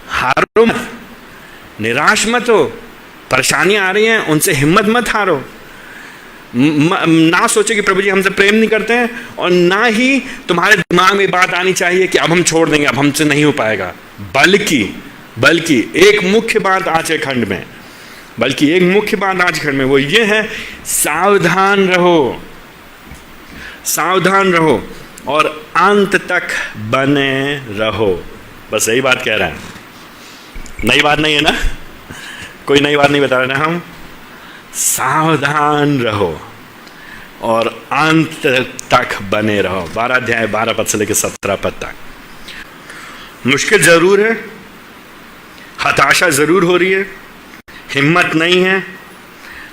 हारो मत, निराश मत हो। परेशानियां आ रही हैं, उनसे हिम्मत मत हारो। ना सोचे कि प्रभु जी हमसे प्रेम नहीं करते हैं, और ना ही तुम्हारे दिमाग में बात आनी चाहिए कि अब हम छोड़ देंगे, अब हमसे नहीं हो पाएगा। बल्कि एक मुख्य बात आज के खंड में, वो ये है, सावधान रहो और अंत तक बने रहो। बस यही बात कह रहे हैं, नई बात नहीं है ना, कोई नई बात नहीं बता रहे ना हम। सावधान रहो और अंत तक बने रहो। 12 अध्याय 12 पद से लेकर 17 पद तक। मुश्किल जरूर है, हताशा जरूर हो रही है, हिम्मत नहीं है,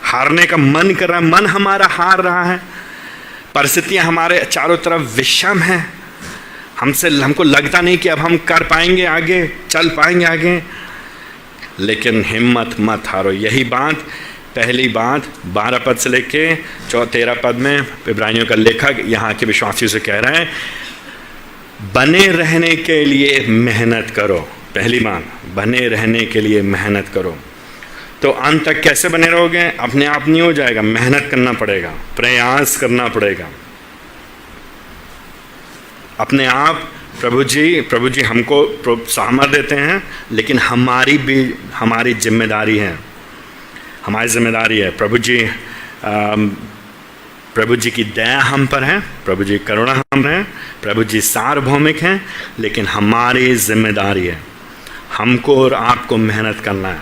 हारने का मन कर रहा है, मन हमारा हार रहा है, परिस्थितियां हमारे चारों तरफ विषम हैं, हमको लगता नहीं कि अब हम कर पाएंगे आगे, चल पाएंगे आगे। लेकिन हिम्मत मत हारो। यही बात, पहली बात 12 पद से लेके 13 पद में इब्रानियों का लेखक यहाँ के विश्वासियों से कह रहा है, बने रहने के लिए मेहनत करो। पहली बात, बने रहने के लिए मेहनत करो। तो अंत तक कैसे बने रहोगे? अपने आप नहीं हो जाएगा, मेहनत करना पड़ेगा, प्रयास करना पड़ेगा। अपने आप प्रभु जी हमको सामर्थ देते हैं, लेकिन हमारी जिम्मेदारी है, प्रभु जी की दया हम पर है, प्रभु जी करुणा हम है, प्रभु जी सार्वभौमिक हैं, लेकिन हमारी जिम्मेदारी है, हमको और आपको मेहनत करना है।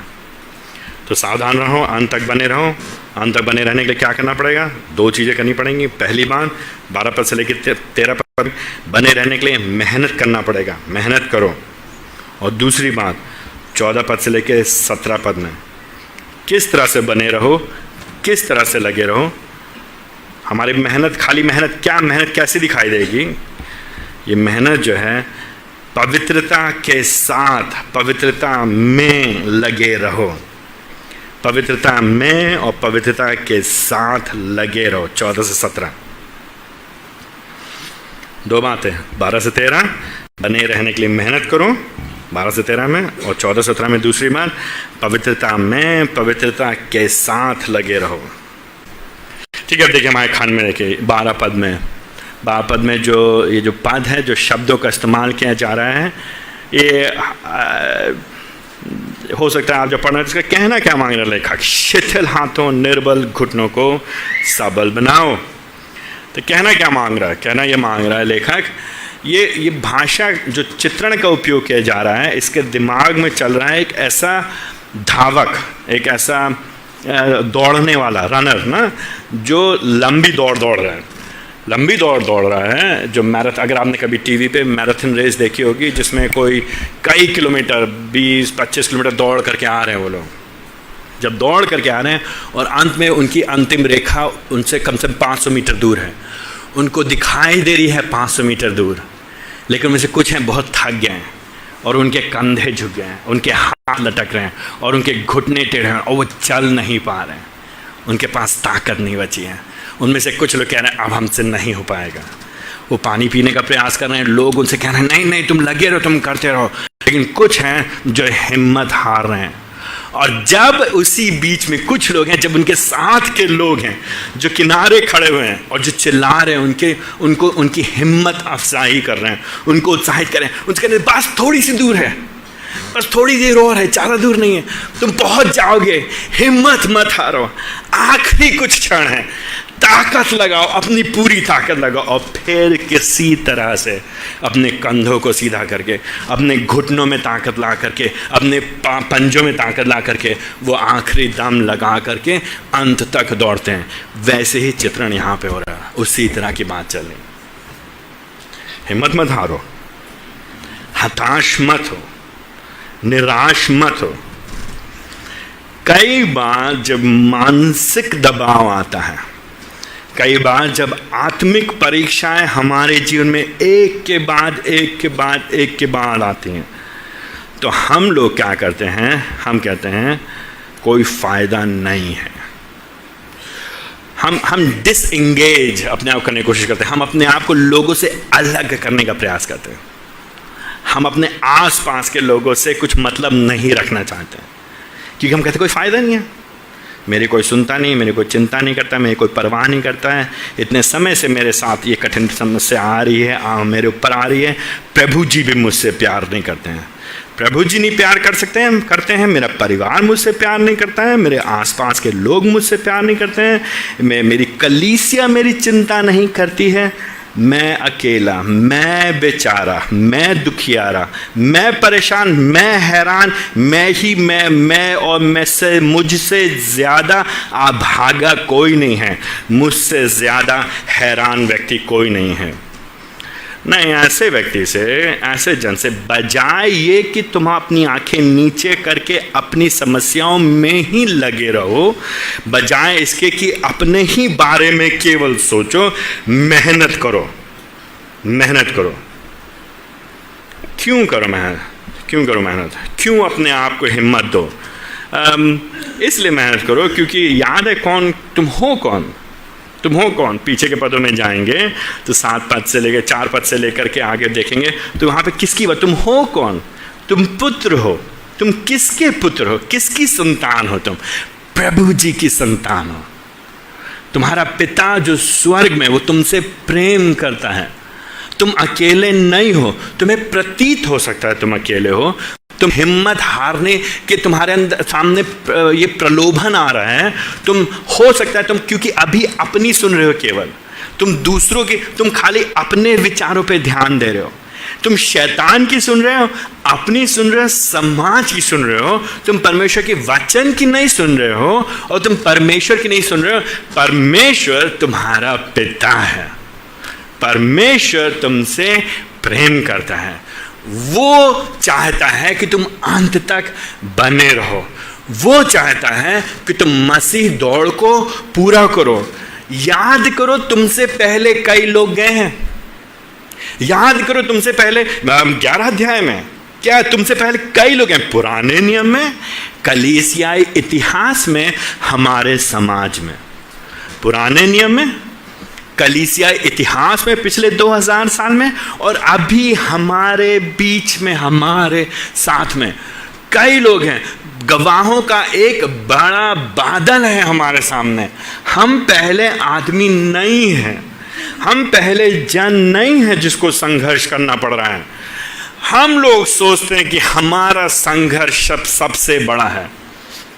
तो सावधान रहो, अंत तक बने रहो। अंत तक बने रहने के लिए क्या करना पड़ेगा? 2 चीज़ें करनी पड़ेंगी। पहली बात 12 पद से लेकर 13 पद, बने रहने के लिए मेहनत करना पड़ेगा, मेहनत करो। और दूसरी बात 14 पद से लेकर 17 पद में, किस तरह से बने रहो, किस तरह से लगे रहो। हमारी मेहनत, खाली मेहनत, क्या मेहनत कैसे दिखाई देगी? ये मेहनत जो है, पवित्रता के साथ, पवित्रता में लगे रहो, पवित्रता में और पवित्रता के साथ लगे रहो। 14 से 17 2 बातें। 12 से 13 बने रहने के लिए मेहनत करो 12 से 13 में, और 14 से 17 में दूसरी बात, पवित्रता में, पवित्रता के साथ लगे रहो। ठीक है, अब देखिए हमारे खंड में देखिए 12 पद में ये जो पद है, जो शब्दों का इस्तेमाल किया जा रहा है, ये हो सकता है आप जो पढ़ रहे हैं इसका कहना क्या मांग रहा है लेखक? शिथिल हाथों निर्बल घुटनों को सबल बनाओ। तो कहना क्या मांग रहा है? कहना ये मांग रहा है लेखक, ये भाषा जो चित्रण का उपयोग किया जा रहा है, इसके दिमाग में चल रहा है एक ऐसा धावक, एक ऐसा दौड़ने वाला रनर ना, जो लंबी दौड़ दौड़ रहा है, जो मैराथन। अगर आपने कभी टीवी पे मैराथन रेस देखी होगी, जिसमें कोई कई किलोमीटर, 20-25 किलोमीटर दौड़ करके आ रहे हैं वो लोग, जब दौड़ करके आ रहे हैं और अंत में उनकी अंतिम रेखा उनसे कम से कम 500 मीटर दूर है, उनको दिखाई दे रही है 500 मीटर दूर, लेकिन उनमें से कुछ हैं बहुत थक गए हैं और उनके कंधे झुक गए हैं, उनके हाथ लटक रहे हैं और उनके घुटने टेढ़े हैं और वो चल नहीं पा रहे हैं, उनके पास ताकत नहीं बची है। उनमें से कुछ लोग कह रहे हैं अब हमसे नहीं हो पाएगा, वो पानी पीने का प्रयास कर रहे हैं, लोग उनसे कह रहे हैं नहीं तुम लगे रहो, तुम करते रहो, लेकिन कुछ हैं जो हिम्मत हार रहे हैं। और जब उसी बीच में कुछ लोग हैं, जब उनके साथ के लोग हैं जो किनारे खड़े हुए हैं और जो चिल्ला रहे हैं, उनकी हिम्मत अफजाई कर रहे हैं, उनको उत्साहित करें, उनसे कह रहे हैं बस थोड़ी सी दूर है, बस थोड़ी देर और है, ज़्यादा दूर नहीं है, तुम पहुंच जाओगे, हिम्मत मत हारो, आखिरी कुछ क्षण है, ताकत लगाओ, अपनी पूरी ताकत लगाओ। और फिर किसी तरह से अपने कंधों को सीधा करके, अपने घुटनों में ताकत ला करके, अपने पंजों में ताकत ला करके, वो आखिरी दम लगा करके अंत तक दौड़ते हैं। वैसे ही चित्रण यहाँ पे हो रहा है, उसी तरह की बात चल रही। हिम्मत मत हारो, हताश मत हो, निराश मत हो। कई बार जब मानसिक दबाव आता है, कई बार जब आत्मिक परीक्षाएं हमारे जीवन में एक के बाद आती हैं, तो हम लोग क्या करते हैं? हम कहते हैं कोई फायदा नहीं है। हम डिसएंगेज अपने आप करने की कोशिश करते हैं, हम अपने आप को लोगों से अलग करने का प्रयास करते हैं, हम अपने आसपास के लोगों से कुछ मतलब नहीं रखना चाहते, क्योंकि हम कहते कोई फ़ायदा नहीं है, मेरी कोई सुनता नहीं, मेरी कोई चिंता नहीं करता, मेरी कोई परवाह नहीं करता है, इतने समय से मेरे साथ ये कठिन समस्या आ रही है, मेरे ऊपर आ रही है, प्रभु जी भी मुझसे प्यार नहीं करते हैं, प्रभु जी नहीं प्यार करते हैं, मेरा परिवार मुझसे प्यार नहीं करता है, मेरे आसपास के लोग मुझसे प्यार नहीं करते हैं, मेरी कलीसिया मेरी चिंता नहीं करती है, मैं अकेला, मैं बेचारा, मैं दुखियारा, मैं परेशान, मैं हैरान, मैं और मुझसे ज़्यादा अभागा कोई नहीं है, मुझसे ज़्यादा हैरान व्यक्ति कोई नहीं है। नहीं, ऐसे व्यक्ति से, ऐसे जन से बजाय ये कि तुम अपनी आंखें नीचे करके अपनी समस्याओं में ही लगे रहो, बजाय इसके कि अपने ही बारे में केवल सोचो, मेहनत करो, मेहनत करो। क्यों करो मेहनत? क्यों करो मेहनत? क्यों अपने आप को हिम्मत दो? इसलिए मेहनत करो क्योंकि याद है कौन तुम हो, तुम हो कौन। पीछे के पदों में जाएंगे तो 7 पद से लेकर 4 पद से लेकर के आगे देखेंगे तो वहाँ पे किसकी बात, तुम हो कौन? तुम पुत्र हो। तुम किसके पुत्र हो? किसकी संतान हो? तुम प्रभु जी की संतान हो। तुम्हारा पिता जो स्वर्ग में, वो तुमसे प्रेम करता है। तुम अकेले नहीं हो। तुम्हें प्रतीत हो सकता है तुम अकेले हो, तुम हिम्मत हारने के तुम्हारे अंदर सामने ये प्रलोभन आ रहा है, तुम हो सकता है तुम क्योंकि अभी अपनी सुन रहे हो, केवल तुम दूसरों की, तुम खाली अपने विचारों पे ध्यान दे रहे हो, तुम शैतान की सुन रहे हो, अपनी सुन रहे हो, समाज की सुन रहे हो, तुम परमेश्वर के वचन की नहीं सुन रहे हो और तुम परमेश्वर की नहीं सुन रहे हो। परमेश्वर तुम्हारा पिता है, परमेश्वर तुमसे प्रेम करता है, वो चाहता है कि तुम अंत तक बने रहो, वो चाहता है कि तुम मसीह दौड़ को पूरा करो। याद करो तुमसे पहले कई लोग गए हैं, याद करो तुमसे पहले 11 अध्याय में क्या तुमसे पहले कई लोग हैं, पुराने नियम में, कलीसियाई इतिहास में, हमारे समाज में, पुराने नियम में, कलीसिया इतिहास में पिछले 2000 साल में, और अभी हमारे बीच में, हमारे साथ में कई लोग हैं। गवाहों का एक बड़ा बादल है हमारे सामने। हम पहले आदमी नहीं हैं, हम पहले जन नहीं हैं जिसको संघर्ष करना पड़ रहा है। हम लोग सोचते हैं कि हमारा संघर्ष सबसे बड़ा है,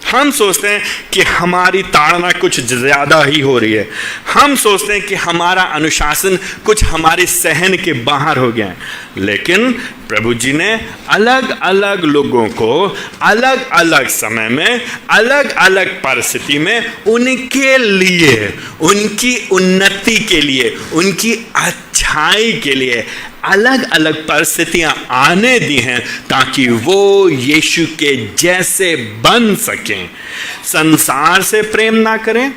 हम सोचते हैं कि हमारी ताड़ना कुछ ज़्यादा ही हो रही है, हम सोचते हैं कि हमारा अनुशासन कुछ हमारे सहन के बाहर हो गया है। लेकिन प्रभु जी ने अलग अलग लोगों को अलग अलग समय में, अलग अलग परिस्थिति में, उनके लिए, उनकी उन्नति के लिए, उनकी अच्छाई के लिए अलग अलग परिस्थितियां आने दी हैं ताकि वो यीशु के जैसे बन सकें। संसार से प्रेम ना करें,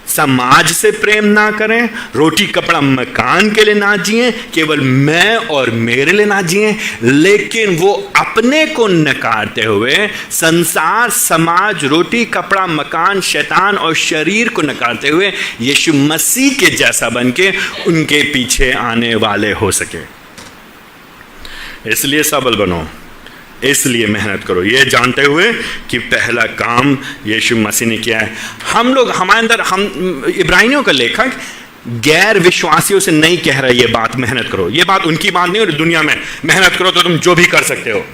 समाज से प्रेम ना करें, रोटी कपड़ा मकान के लिए ना जिएं, केवल मैं और मेरे लिए ना जिएं, लेकिन वो अपने को नकारते हुए संसार, समाज, रोटी कपड़ा मकान, शैतान और शरीर को नकारते हुए यीशु मसीह के जैसा बन के उनके पीछे आने वाले हो सके। इसलिए सबल बनो, इसलिए मेहनत करो, ये जानते हुए कि पहला काम यीशु मसीह ने किया है। हम लोग, हमारे अंदर, हम इब्रानियों का लेखक गैर विश्वासियों से नहीं कह रहा ये बात मेहनत करो, ये बात उनकी बात नहीं, और दुनिया में मेहनत करो तो तुम जो भी कर सकते हो,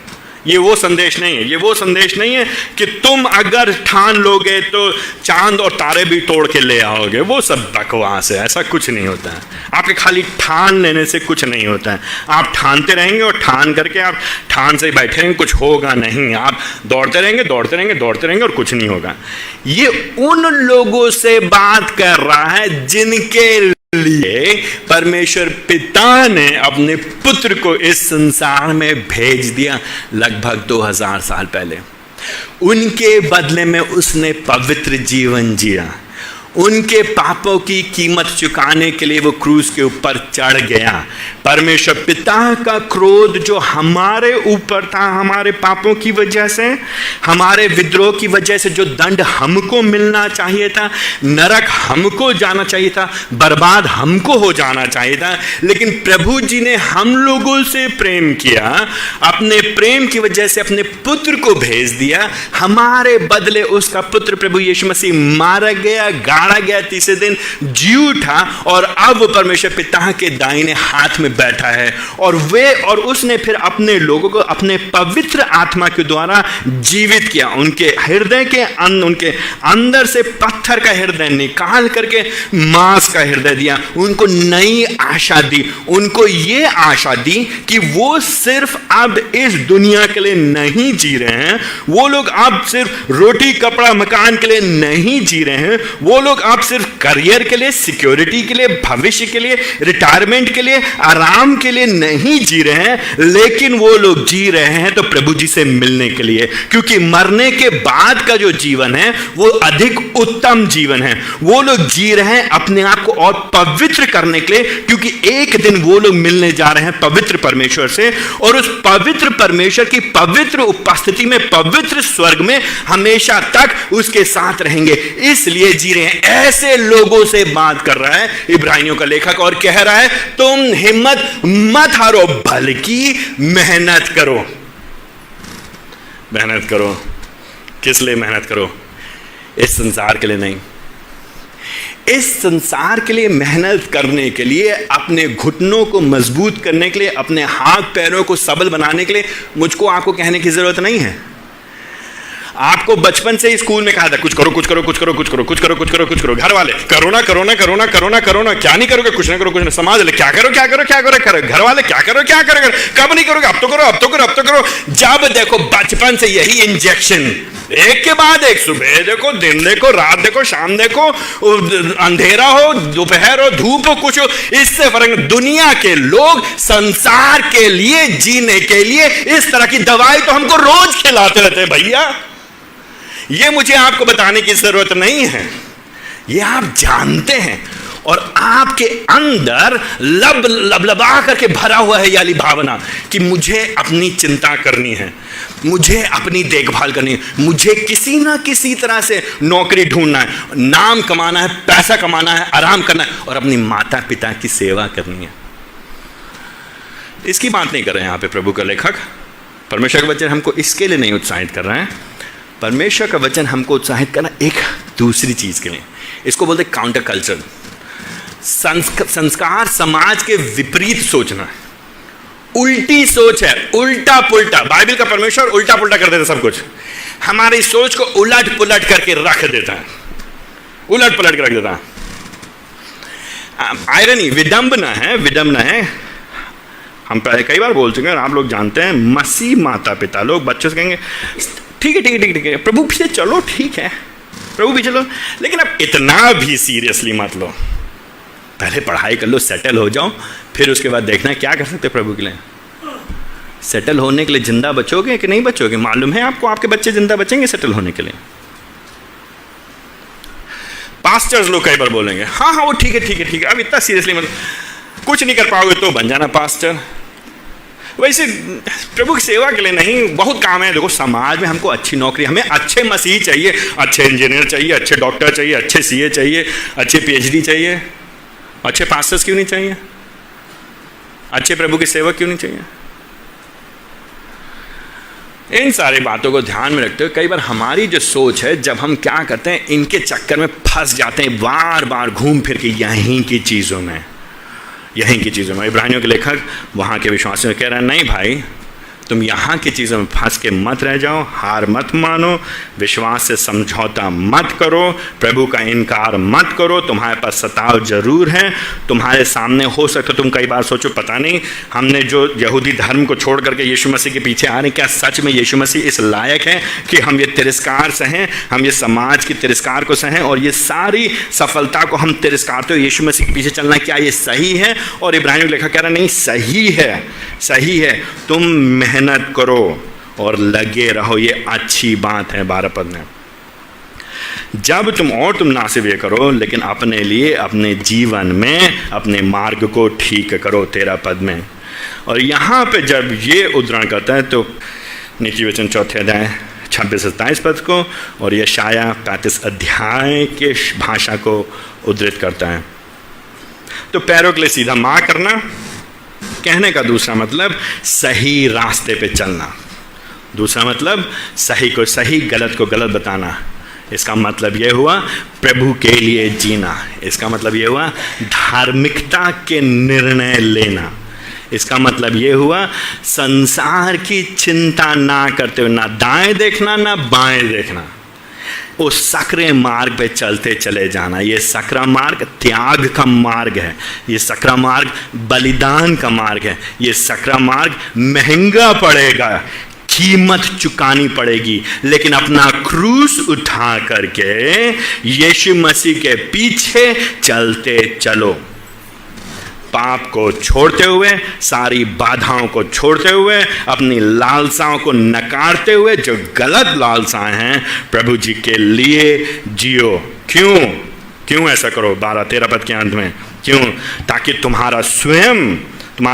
ये वो संदेश नहीं है। ये वो संदेश नहीं है कि तुम अगर ठान लोगे तो चांद और तारे भी तोड़ के ले आओगे, वो सब बकवास है, ऐसा कुछ नहीं होता है। आपके खाली ठान लेने से कुछ नहीं होता है, आप ठानते रहेंगे और ठान करके आप ठान से बैठे रहेंगे, कुछ होगा नहीं। आप दौड़ते रहेंगे, दौड़ते रहेंगे, दौड़ते रहेंगे और कुछ नहीं होगा। ये उन लोगों से बात कर रहा है जिनके लिए परमेश्वर पिता ने अपने पुत्र को इस संसार में भेज दिया लगभग 2000 साल पहले। उनके बदले में उसने पवित्र जीवन जिया, उनके पापों की कीमत चुकाने के लिए वो क्रूस के ऊपर चढ़ गया। परमेश्वर पिता का क्रोध जो हमारे ऊपर था, हमारे पापों की वजह से, हमारे विद्रोह की वजह से, जो दंड हमको मिलना चाहिए था, नरक हमको जाना चाहिए था, बर्बाद हमको हो जाना चाहिए था, लेकिन प्रभु जी ने हम लोगों से प्रेम किया, अपने प्रेम की वजह से अपने पुत्र को भेज दिया, हमारे बदले उसका पुत्र प्रभु यीशु मसीह मारा गया, गाड़ा गया, तीसरे दिन जी उठा और अब परमेश्वर पिता के दाहिने हाथ में बैठा है। और उसने फिर अपने लोगों को अपने पवित्र आत्मा के द्वारा जीवित किया। उनके हृदय के उनके अंदर से पत्थर का हृदय निकाल करके मांस का हृदय दिया, उनको नई आशा दी, उनको ये आशा दी कि वो सिर्फ अब इस दुनिया के लिए नहीं जी रहे हैं, वो लोग अब सिर्फ रोटी कपड़ा मकान के लिए नहीं जी रहे हैं, वो लोग अब सिर्फ करियर के लिए, सिक्योरिटी के लिए, भविष्य के लिए, रिटायरमेंट के लिए, आराम के लिए नहीं जी रहे हैं, लेकिन वो लोग जी रहे हैं तो प्रभु जी से मिलने के लिए, क्योंकि मरने के बाद का जो जीवन है वो अधिक उत्तम जीवन है। वो लोग जी रहे हैं अपने आप को और पवित्र करने के लिए, क्योंकि एक दिन वो लोग मिलने जा रहे हैं पवित्र परमेश्वर से, और उस पवित्र परमेश्वर की पवित्र उपस्थिति में, पवित्र स्वर्ग में हमेशा तक उसके साथ रहेंगे, इसलिए जी रहे हैं। ऐसे लोगों से बात कर रहा है इब्रानियों का लेखक और कह रहा है तुम हिम्मत मत हारो, बल्कि मेहनत करो। मेहनत करो, किस लिए मेहनत करो? इस संसार के लिए नहीं। इस संसार के लिए मेहनत करने के लिए, अपने घुटनों को मजबूत करने के लिए, अपने हाथ पैरों को सबल बनाने के लिए मुझको आपको कहने की जरूरत नहीं है। आपको बचपन से ही स्कूल में कहा था कुछ करो, कुछ करो, कुछ करो, कुछ करो, कुछ करो, कुछ करो, कुछ करो। घर वाले करो ना, करो ना, करो ना, करो ना, करो ना, क्या नहीं करोगे, कुछ ना करो, कुछ ना। समाज वाले क्या करो, क्या करो, क्या करो, करो। घर वाले क्या करो, क्या करो, कब नहीं करोगे, अब तो करो, अब तो करो, अब तो करो। जब देखो बचपन से यही इंजेक्शन, एक के बाद एक, सुबह देखो, दिन देखो, रात देखो, शाम देखो, अंधेरा हो, दोपहर हो, धूप हो, कुछ हो, इससे फर्क। दुनिया के लोग संसार के लिए, जीने के लिए इस तरह की दवाई तो हमको रोज खिलाते रहते हैं भैया। ये मुझे आपको बताने की जरूरत नहीं है, ये आप जानते हैं, और आपके अंदर लबलबा करके भरा हुआ है याली भावना कि मुझे अपनी चिंता करनी है, मुझे अपनी देखभाल करनी है, मुझे किसी ना किसी तरह से नौकरी ढूंढना है, नाम कमाना है, पैसा कमाना है, आराम करना है, और अपनी माता पिता की सेवा करनी है। इसकी बात नहीं कर रहे हैं यहाँ पे प्रभु का लेखक। परमेश्वर का वचन हमको इसके लिए नहीं उत्साहित कर रहे हैं। परमेश्वर का वचन हमको उत्साहित करना एक दूसरी चीज के लिए, इसको बोलते काउंटर कल्चर। संस्कार समाज के विपरीत सोचना है, उल्टी सोच है, उल्टा पुल्टा। बाइबल का परमेश्वर उल्टा पुल्टा कर देता है सब कुछ, हमारी सोच को उलट पुलट करके रख देता है, उलट पलट कर रख देता है। आयरनी, विडंबना है, विडंबना है। हम कई बार बोल चुके हैं, आप लोग जानते हैं, मसीह माता पिता लोग बच्चों से कहेंगे ठीक है, ठीक है, ठीक है, ठीक है, प्रभु पीछे चलो, ठीक है, प्रभु पीछे चलो, लेकिन अब इतना भी सीरियसली मत लो, पहले पढ़ाई कर लो, सेटल हो जाओ, फिर उसके बाद देखना क्या कर सकते प्रभु के लिए। सेटल होने के लिए जिंदा बचोगे कि नहीं बचोगे? मालूम है आपको आपके बच्चे जिंदा बचेंगे सेटल होने के लिए? पास्टर्स लोग कई बार बोलेंगे हाँ हाँ वो ठीक है, ठीक है, ठीक है, अब इतना सीरियसली मत, कुछ नहीं कर पाओगे तो बन जाना पास्टर। वैसे प्रभु की सेवा के लिए नहीं, बहुत काम है। देखो समाज में हमको अच्छी नौकरी, हमें अच्छे मसीह चाहिए, अच्छे इंजीनियर चाहिए, अच्छे डॉक्टर चाहिए, अच्छे सीए चाहिए, अच्छे पीएचडी चाहिए, अच्छे पास्टर्स क्यों नहीं चाहिए? अच्छे प्रभु की सेवा क्यों नहीं चाहिए? इन सारी बातों को ध्यान में रखते हुए कई बार हमारी जो सोच है, जब हम क्या करते हैं, इनके चक्कर में फंस जाते हैं, बार बार घूम फिर के यहीं की चीज़ों में, यहीं की चीज़ों में। इब्रानियों के लेखक वहाँ के विश्वासियों कह रहे हैं नहीं भाई, तुम यहाँ की चीज़ों में फंस के मत रह जाओ, हार मत मानो, विश्वास से समझौता मत करो, प्रभु का इनकार मत करो। तुम्हारे पास सताव जरूर है, तुम्हारे सामने हो सकता, तुम कई बार सोचो पता नहीं हमने जो यहूदी धर्म को छोड़ करके यीशु मसीह के पीछे आ रहे हैं, क्या सच में यीशु मसीह इस लायक है कि हम ये तिरस्कार सहें, हम ये समाज की तिरस्कार को सहें और ये सारी सफलता को हम तिरस्कारते हो यीशु मसीह के पीछे चलना, क्या ये सही है? और इब्रानियों के लेखक कह रहा नहीं, सही है, सही है, तुम मेहनत करो और लगे रहो, ये अच्छी बात है। 12 पद में, जब तुम ना सिर्फ ये करो लेकिन अपने लिए, अपने जीवन में अपने मार्ग को ठीक करो। 13 पद में, और यहाँ पे जब ये उद्धरण करता है तो नीति वचन 4 अध्याय 26-27 पद को और यशाया 35 अध्याय के भाषा को उद्धृत करता है। तो पैरों के लिए सीधा मार्ग करना, कहने का दूसरा मतलब सही रास्ते पे चलना, दूसरा मतलब सही को सही, गलत को गलत बताना। इसका मतलब यह हुआ प्रभु के लिए जीना, इसका मतलब यह हुआ धार्मिकता के निर्णय लेना, इसका मतलब यह हुआ संसार की चिंता ना करते हुए, ना दाएं देखना ना बाएं देखना, उस सक्रिय मार्ग पे चलते चले जाना। ये सक्रिय मार्ग त्याग का मार्ग है, ये सक्रिय मार्ग बलिदान का मार्ग है, ये सक्रिय मार्ग महंगा पड़ेगा, कीमत चुकानी पड़ेगी, लेकिन अपना क्रूस उठा करके यीशु मसीह के पीछे चलते चलो। पाप को छोड़ते हुए, सारी बाधाओं को छोड़ते हुए, अपनी लालसाओं को नकारते हुए, जो गलत लालसाएं हैं प्रभु जी के लिए जियो। क्यों ऐसा करो? 12-13 पद के अंत में क्यों? ताकि तुम्हारा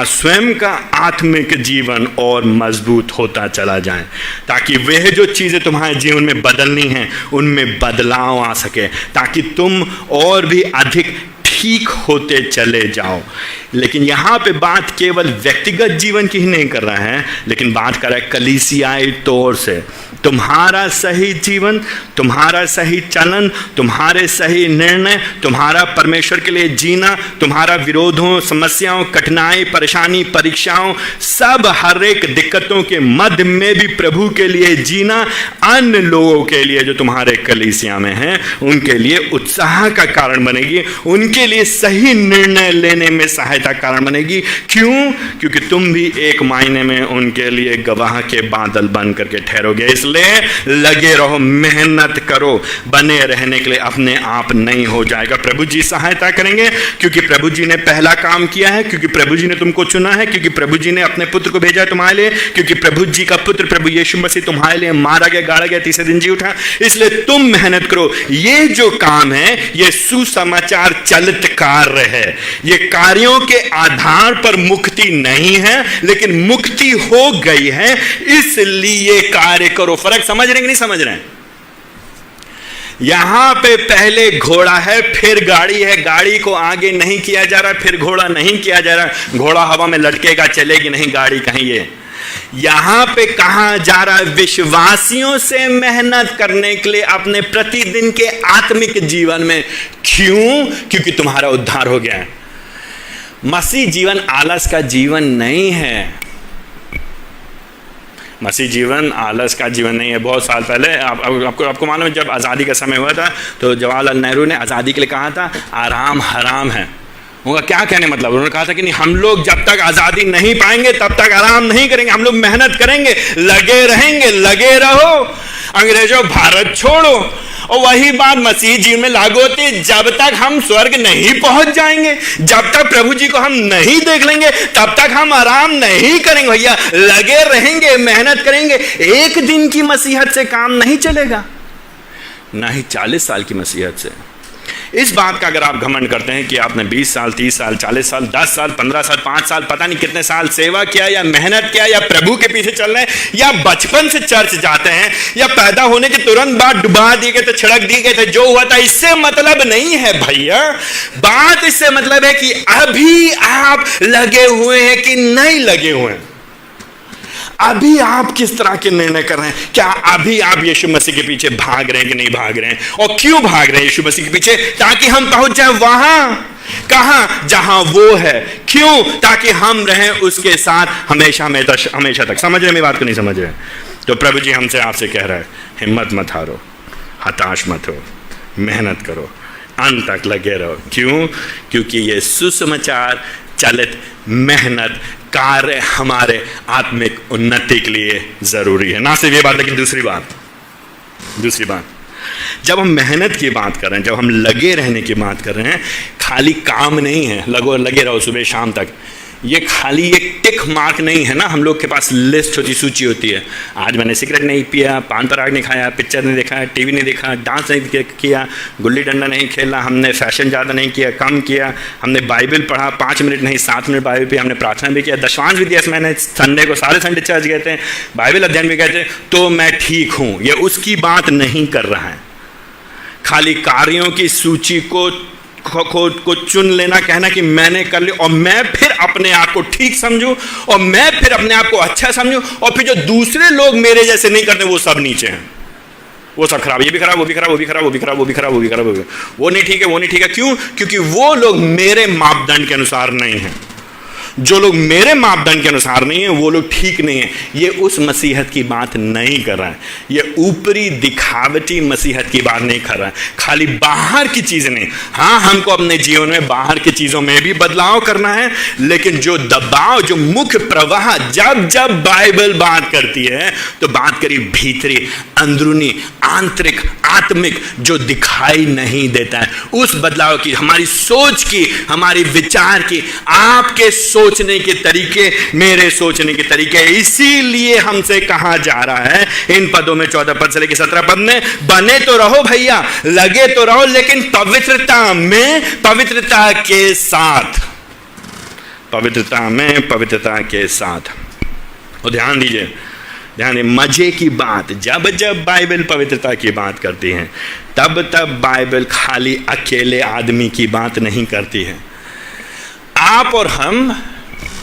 स्वयं का आत्मिक जीवन और मजबूत होता चला जाए, ताकि वह जो चीज़ें तुम्हारे जीवन में बदलनी हैं उनमें बदलाव आ सके, ताकि तुम और भी अधिक ठीक होते चले जाओ। लेकिन यहाँ पे बात केवल व्यक्तिगत जीवन की ही नहीं कर रहा है, लेकिन बात कर रहा है कलीसियाई तौर से। तुम्हारा सही जीवन, तुम्हारा सही चलन, तुम्हारे सही निर्णय, तुम्हारा परमेश्वर के लिए जीना, तुम्हारा विरोधों, समस्याओं, कठिनाई, परेशानी, परीक्षाओं, सब हर एक दिक्कतों के मध्य में भी प्रभु के लिए जीना, अन्य लोगों के लिए जो तुम्हारे कलीसिया में हैं उनके लिए उत्साह का कारण बनेगी, उनके लिए सही निर्णय लेने में सहायता कारण बनेगी। क्यों? क्योंकि तुम भी एक मायने में उनके लिए गवाह के बादल बन करके ठहरोगे। इसलिए लगे रहो, मेहनत करो, बने रहने के लिए अपने आप नहीं हो जाएगा। प्रभु जी सहायता करेंगे, क्योंकि प्रभु जी ने पहला काम किया है, क्योंकि प्रभु जी ने तुमको चुना है, क्योंकि प्रभु जी ने अपने पुत्र को भेजा है तुम्हारे लिए, क्योंकि प्रभु जी का पुत्र प्रभु यीशु मसीह तुम्हारे लिए मारा गया, गाड़ा गया, तीसरे दिन जी उठा। इसलिए तुम मेहनत करो। ये जो काम है ये सुसमाचार चलित कार्य है, ये कार्यों के आधार पर मुक्ति नहीं है, लेकिन मुक्ति हो गई है, इसलिए कार्य करो। फर्क समझ रहे हैं कि नहीं समझ रहे हैं? यहां पे पहले घोड़ा है, फिर गाड़ी है, गाड़ी को आगे नहीं किया जा रहा, फिर घोड़ा नहीं किया जा रहा, घोड़ा हवा में लटकेगा, चलेगी नहीं गाड़ी कहीं। ये यहां पे कहा जा रहा है विश्वासियों से मेहनत करने के लिए अपने प्रतिदिन के आत्मिक जीवन में। क्यों? क्योंकि तुम्हारा उद्धार हो गया है। मसीह जीवन आलस का जीवन नहीं है, मसीह जीवन आलस का जीवन नहीं है। बहुत साल पहले आपको मालूम है, जब आज़ादी का समय हुआ था तो जवाहरलाल नेहरू ने आज़ादी के लिए कहा था आराम हराम है। उनका क्या कहने मतलब? उन्होंने कहा था कि नहीं, हम लोग जब तक आज़ादी नहीं पाएंगे तब तक आराम नहीं करेंगे, हम लोग मेहनत करेंगे, लगे रहेंगे। लगे रहो, अंग्रेजों भारत छोड़ो। और वही बात मसीह जीवन में लागू होती है। जब तक हम स्वर्ग नहीं पहुंच जाएंगे, जब तक प्रभु जी को हम नहीं देख लेंगे, तब तक हम आराम नहीं करेंगे। भैया लगे रहेंगे, मेहनत करेंगे। एक दिन की मसीहत से काम नहीं चलेगा, ना ही 40 साल की मसीहत से। इस बात का अगर आप घमंड करते हैं कि आपने 20 साल, 30 साल, 40 साल, 10 साल, 15 साल, 5 साल, पता नहीं कितने साल सेवा किया या मेहनत किया या प्रभु के पीछे चल रहे हैं, या बचपन से चर्च जाते हैं, या पैदा होने के तुरंत बाद डुबा दिए गए थे, छिड़क दिए गए थे, जो हुआ था, इससे मतलब नहीं है भैया। बात इससे मतलब है कि अभी आप लगे हुए हैं कि नहीं लगे हुए हैं। अभी आप किस तरह के निर्णय कर रहे हैं? क्या अभी आप यीशु मसीह के पीछे भाग रहे हैं कि नहीं भाग रहे हैं? और क्यों भाग रहे हैं यीशु मसीह के पीछे? ताकि हम पहुंच जाएं वहां, कहां? जहां वो है। क्यों? ताकि हम रहें उसके साथ हमेशा तक। समझ रहे मेरी बात को? नहीं समझ रहे? तो प्रभु जी हमसे आपसे कह रहा है, हिम्मत मत हारो, हताश मत हो, मेहनत करो, अंत तक लगे रहो। क्यों? क्योंकि ये सुसमाचार चलित मेहनत कार्य हमारे आत्मिक उन्नति के लिए जरूरी है। ना सिर्फ ये बात, लेकिन दूसरी बात, जब हम मेहनत की बात कर रहे हैं, जब हम लगे रहने की बात कर रहे हैं, खाली काम नहीं है लगे रहो सुबह शाम तक। ये खाली एक टिक मार्क नहीं है ना, हम लोग के पास लिस्ट होती, सूची होती है। आज मैंने सिगरेट नहीं पिया, पान पराग नहीं खाया, पिक्चर नहीं देखा, टीवी नहीं देखा, डांस नहीं किया, गुल्ली डंडा नहीं खेला, हमने फैशन ज़्यादा नहीं किया, कम किया, हमने बाइबल पढ़ा 5 मिनट नहीं 7 मिनट बाइबल पे, हमने प्रार्थना भी किया, दशमांश भी दिया, मैंने संडे को सारे संडे चर्च गए थे, बाइबल अध्ययन भी गए थे, तो मैं ठीक हूँ। ये उसकी बात नहीं कर रहा है। खाली कार्यों की सूची को चुन लेना, कहना कि मैंने कर लिया और मैं फिर अपने आप को ठीक समझूं और मैं फिर अपने आप को अच्छा समझूं, और फिर जो दूसरे लोग मेरे जैसे नहीं करते वो सब नीचे हैं, वो सब खराब, ये भी खराब, वो भी खराब, वो भी खराब, वो भी खराब, वो भी खराब, वो भी खराब, वो नहीं ठीक है, वो नहीं ठीक है। क्यों? क्योंकि वो लोग मेरे मापदंड के अनुसार नहीं है। जो लोग मेरे मापदंड के अनुसार नहीं है वो लोग ठीक नहीं है। ये उस मसीहत की बात नहीं कर रहा है, ये ऊपरी दिखावटी मसीहत की बात नहीं कर रहा है, खाली बाहर की चीज़ें नहीं। हाँ, हमको अपने जीवन में बाहर की चीज़ों में भी बदलाव करना है, लेकिन जो दबाव, जो मुख्य प्रवाह जब जब बाइबल बात करती है तो बात करी भीतरी, अंदरूनी, आंतरिक, आत्मिक, जो दिखाई नहीं देता है, उस बदलाव की, हमारी सोच की, हमारी विचार की, आपके सोचने के तरीके, मेरे सोचने के तरीके। इसीलिए हमसे कहा जा रहा है इन पदों में 14 पद से लेकर 17 पद में, बने तो रहो भैया, लगे तो रहो, लेकिन पवित्रता में, पवित्रता के साथ, पवित्रता में, पवित्रता के साथ। और ध्यान दीजिए, ध्यान, मजे की बात, जब जब बाइबल पवित्रता की बात करती है तब तब बाइबल खाली अकेले आदमी की बात नहीं करती है। आप और हम,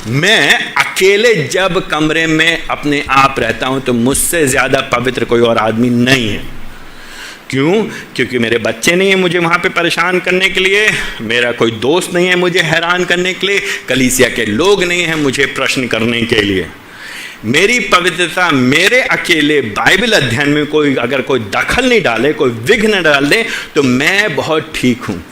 मैं अकेले जब कमरे में अपने आप रहता हूं तो मुझसे ज़्यादा पवित्र कोई और आदमी नहीं है। क्यों? क्योंकि मेरे बच्चे नहीं हैं मुझे वहाँ पे परेशान करने के लिए, मेरा कोई दोस्त नहीं है मुझे हैरान करने के लिए, कलीसिया के लोग नहीं हैं मुझे प्रश्न करने के लिए। मेरी पवित्रता मेरे अकेले बाइबल अध्ययन में कोई अगर कोई दखल नहीं डाले, कोई विघ्न न डाल दे, तो मैं बहुत ठीक हूँ।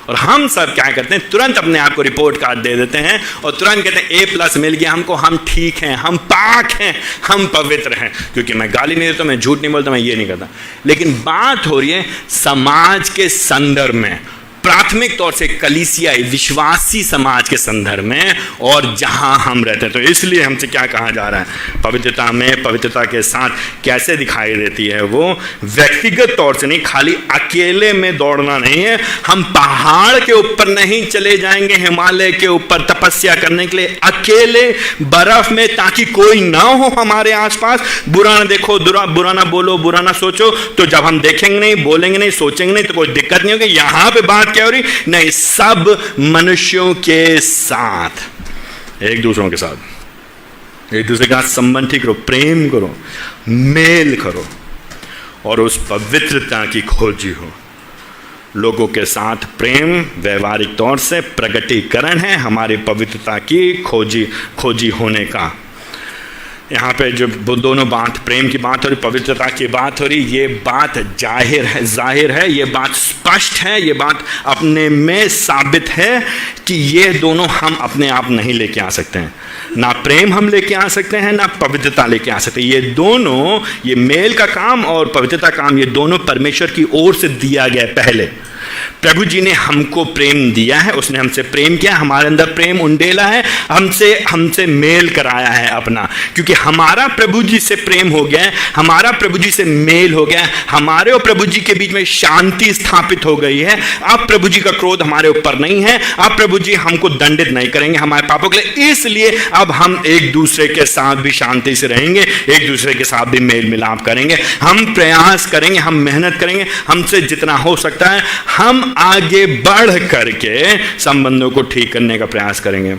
और हम सब क्या करते हैं, तुरंत अपने आप को रिपोर्ट कार्ड दे देते हैं और तुरंत कहते हैं A+ मिल गया हमको, हम ठीक हैं, हम पाक हैं, हम पवित्र हैं। क्योंकि मैं गाली नहीं देता, मैं झूठ नहीं बोलता, मैं ये नहीं करता। लेकिन बात हो रही है समाज के संदर्भ में, प्राथमिक तौर से कलीसियाई विश्वासी समाज के संदर्भ में, और जहां हम रहते हैं। तो इसलिए हमसे क्या कहा जा रहा है, पवित्रता में, पवित्रता के साथ कैसे दिखाई देती है वो, व्यक्तिगत तौर से नहीं, खाली अकेले में दौड़ना नहीं है। हम पहाड़ के ऊपर नहीं चले जाएंगे हिमालय के ऊपर तपस्या करने के लिए अकेले बर्फ में, ताकि कोई ना हो हमारे आसपास, बुरा ना देखो, बुरा ना बोलो, बुरा ना सोचो। तो जब हम देखेंगे नहीं, बोलेंगे नहीं, सोचेंगे नहीं, तो कोई दिक्कत नहीं होगी। यहां पे बात क्या हो रही? नहीं, सब मनुष्यों के साथ, एक दूसरों के साथ, एक दूसरे के साथ संबंध ठीक करो, प्रेम करो, मेल करो, और उस पवित्रता की खोजी हो। लोगों के साथ प्रेम व्यवहारिक तौर से प्रगटीकरण है हमारी पवित्रता की खोजी होने का। यहाँ पे जो दोनों बात, प्रेम की बात हो रही, पवित्रता की बात हो रही, ये बात जाहिर है, ये बात स्पष्ट है, ये बात अपने में साबित है कि ये दोनों हम अपने आप नहीं लेके आ सकते हैं। ना प्रेम हम लेके आ सकते हैं, ना पवित्रता लेके आ सकते हैं। ये दोनों, ये मेल का काम और पवित्रता काम, ये दोनों परमेश्वर की ओर से दिया गया। पहले प्रभु जी ने हमको प्रेम दिया है, उसने हमसे प्रेम किया, हमारे अंदर प्रेम उंडेला है, हमसे मेल कराया है अपना। क्योंकि हमारा प्रभु जी से प्रेम हो गया है, हमारा प्रभु जी से मेल हो गया है, हमारे और प्रभु जी के बीच में शांति स्थापित हो गई है। अब प्रभु जी का क्रोध हमारे ऊपर नहीं है, अब प्रभु जी हमको दंडित नहीं करेंगे हमारे पापों के लिए। इसलिए अब हम एक दूसरे के साथ भी शांति से रहेंगे, एक दूसरे के साथ भी मेल मिलाप करेंगे, हम प्रयास करेंगे, हम मेहनत करेंगे, हमसे जितना हो सकता है हम आगे बढ़ करके संबंधों को ठीक करने का प्रयास करेंगे।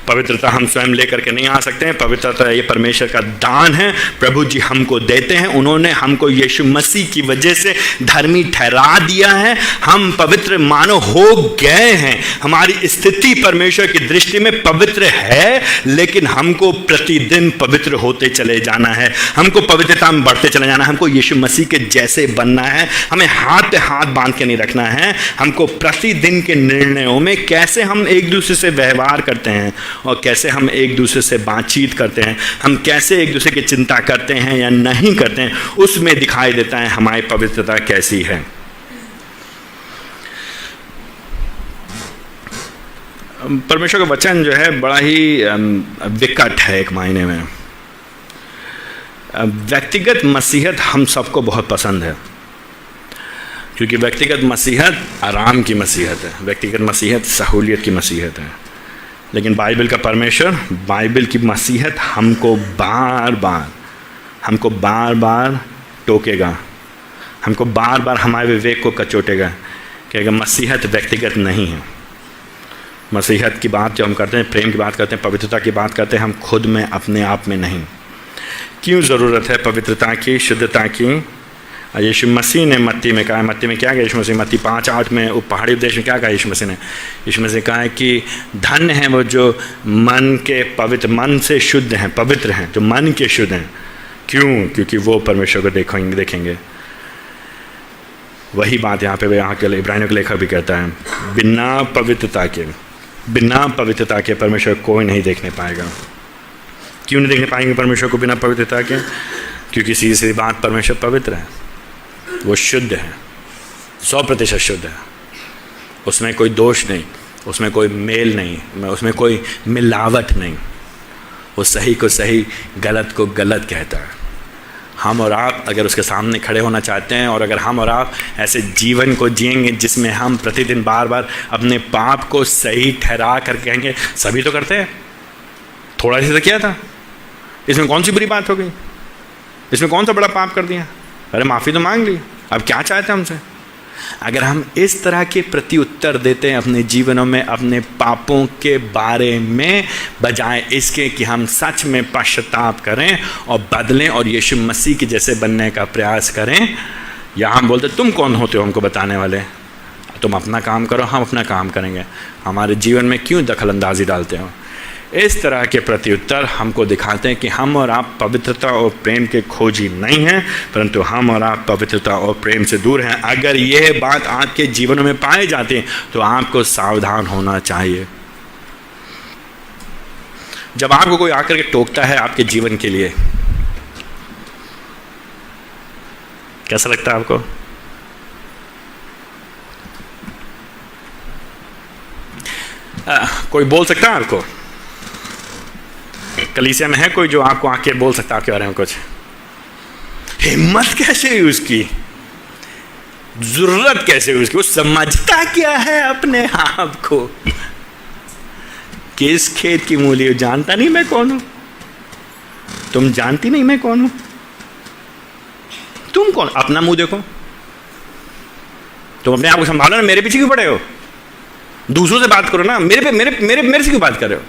पवित्रता हम स्वयं लेकर के नहीं आ सकते हैं, पवित्रता ये परमेश्वर का दान है, प्रभु जी हमको देते हैं। उन्होंने हमको यीशु मसीह की वजह से धर्मी ठहरा दिया है, हम पवित्र मानो हो गए हैं। हमारी स्थिति परमेश्वर की दृष्टि में पवित्र है, लेकिन हमको प्रतिदिन पवित्र होते चले जाना है, हमको पवित्रता में बढ़ते चले जाना है, हमको यीशु मसीह के जैसे बनना है। हमें हाथ पे हाथ बांध के नहीं रखना है, हमको प्रतिदिन के निर्णयों में कैसे हम एक दूसरे से व्यवहार करते हैं और कैसे हम एक दूसरे से बातचीत करते हैं, हम कैसे एक दूसरे की चिंता करते हैं या नहीं करते हैं, उसमें दिखाई देता है हमारी पवित्रता कैसी है। परमेश्वर का वचन जो है बड़ा ही विकट है एक मायने में। व्यक्तिगत मसीहत हम सबको बहुत पसंद है, क्योंकि व्यक्तिगत मसीहत आराम की मसीहत है, व्यक्तिगत मसीहत सहूलियत की मसीहत है। लेकिन बाइबल का परमेश्वर, बाइबल की मसीहत हमको बार बार टोकेगा, हमको बार बार हमारे विवेक को कचोटेगा कि अगर मसीहत व्यक्तिगत नहीं है, मसीहत की बात जो हम करते हैं, प्रेम की बात करते हैं, पवित्रता की बात करते हैं, हम खुद में अपने आप में नहीं। क्यों ज़रूरत है पवित्रता की, शुद्धता की? यीशु मसीह ने मत्ती में कहा, मत्ती में क्या कहा यीशु मसीह? मत्ती 5:8 में पहाड़ी उपदेश में क्या कहा यीशु मसीह ने? यीशु मसीह कहा है कि धन्य हैं वो जो मन के पवित्र, मन से शुद्ध हैं, पवित्र हैं, जो मन के शुद्ध हैं। क्यों? क्योंकि वो परमेश्वर को देखेंगे। वही बात यहाँ के इब्रानियों के लेखक भी कहता है, बिना पवित्रता के परमेश्वर कोई नहीं देखने पाएगा। क्यों नहीं देखने पाएंगे परमेश्वर को बिना पवित्रता के? क्योंकि सीधी बात, परमेश्वर पवित्र है, वो शुद्ध है, 100% शुद्ध है, उसमें कोई दोष नहीं, उसमें कोई मेल नहीं, उसमें कोई मिलावट नहीं, वो सही को सही, गलत को गलत कहता है। हम और आप अगर उसके सामने खड़े होना चाहते हैं, और अगर हम और आप ऐसे जीवन को जिएंगे जिसमें हम प्रतिदिन बार बार अपने पाप को सही ठहरा कर कहेंगे, सभी तो करते हैं, थोड़ा सा तो किया था, इसमें कौन सी बुरी बात हो गई, इसमें कौन सा बड़ा पाप कर दिया, अरे माफ़ी तो मांग ली, अब क्या चाहते हैं हमसे? अगर हम इस तरह के प्रति उत्तर देते हैं अपने जीवनों में अपने पापों के बारे में, बजाय इसके कि हम सच में पश्चाताप करें और बदलें और यीशु मसीह के जैसे बनने का प्रयास करें, या हम बोलते तुम कौन होते हो हमको बताने वाले, तुम अपना काम करो, हम अपना काम करेंगे, हमारे जीवन में क्यों दखल अंदाजी डालते हो? इस तरह के प्रत्युत्तर हमको दिखाते हैं कि हम और आप पवित्रता और प्रेम के खोजी नहीं हैं, परंतु हम और आप पवित्रता और प्रेम से दूर हैं। अगर यह बात आपके जीवन में पाई जाती है तो आपको सावधान होना चाहिए। जब आपको कोई आकर के टोकता है आपके जीवन के लिए, कैसा लगता है आपको? कोई बोल सकता है आपको? कलीसिया में है कोई जो आपको आके बोल सकता है आपके बारे में कुछ? हिम्मत कैसे हुई उसकी, जरूरत कैसे हुई उसकी, वो समझता क्या है अपने आप को? किस खेत की मूली? जानता नहीं मैं कौन हूं, तुम जानती नहीं मैं कौन हूं, तुम कौन? अपना मुंह देखो, तुम अपने आप को संभालो ना, मेरे पीछे क्यों पड़े हो? दूसरों से बात करो ना, मेरे से क्यों बात कर रहे हो?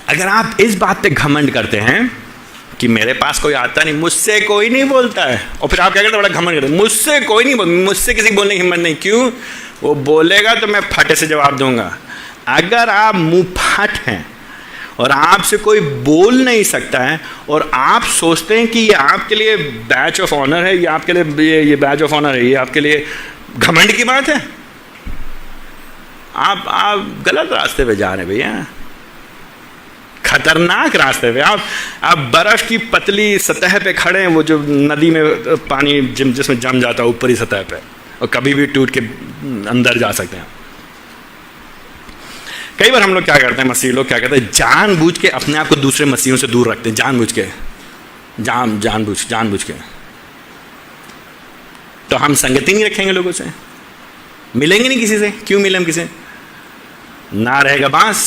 अगर आप इस बात पे घमंड करते हैं कि मेरे पास कोई आता नहीं, मुझसे कोई नहीं बोलता है, और फिर आप क्या करते हैं, बड़ा घमंड करते हैं, मुझसे कोई नहीं बोल, मुझसे किसी बोलने की हिम्मत नहीं। क्यों? वो बोलेगा तो मैं फटे से जवाब दूंगा। अगर आप मुंह फट हैं और आपसे कोई बोल नहीं सकता है, और आप सोचते हैं कि ये आपके लिए बैच ऑफ ऑनर है, ये आपके लिए ये बैच ऑफ ऑनर है, ये आपके लिए घमंड की बात है, आप गलत रास्ते पे जा रहे हैं भैया, खतरनाक रास्ते पे। आप बर्फ की पतली सतह पे खड़े हैं, वो जो नदी में पानी जिसमें जम जाता है ऊपरी सतह पे, और कभी भी टूट के अंदर जा सकते हैं। कई बार हम लोग क्या करते हैं, मसीह लोग क्या करते हैं, जानबूझ के अपने आप को दूसरे मसीहों से दूर रखते हैं, जानबूझ के, जानबूझ के। तो हम संगति नहीं रखेंगे लोगों से, मिलेंगे नहीं किसी से। क्यों मिले हम किसी से? ना रहेगा बांस,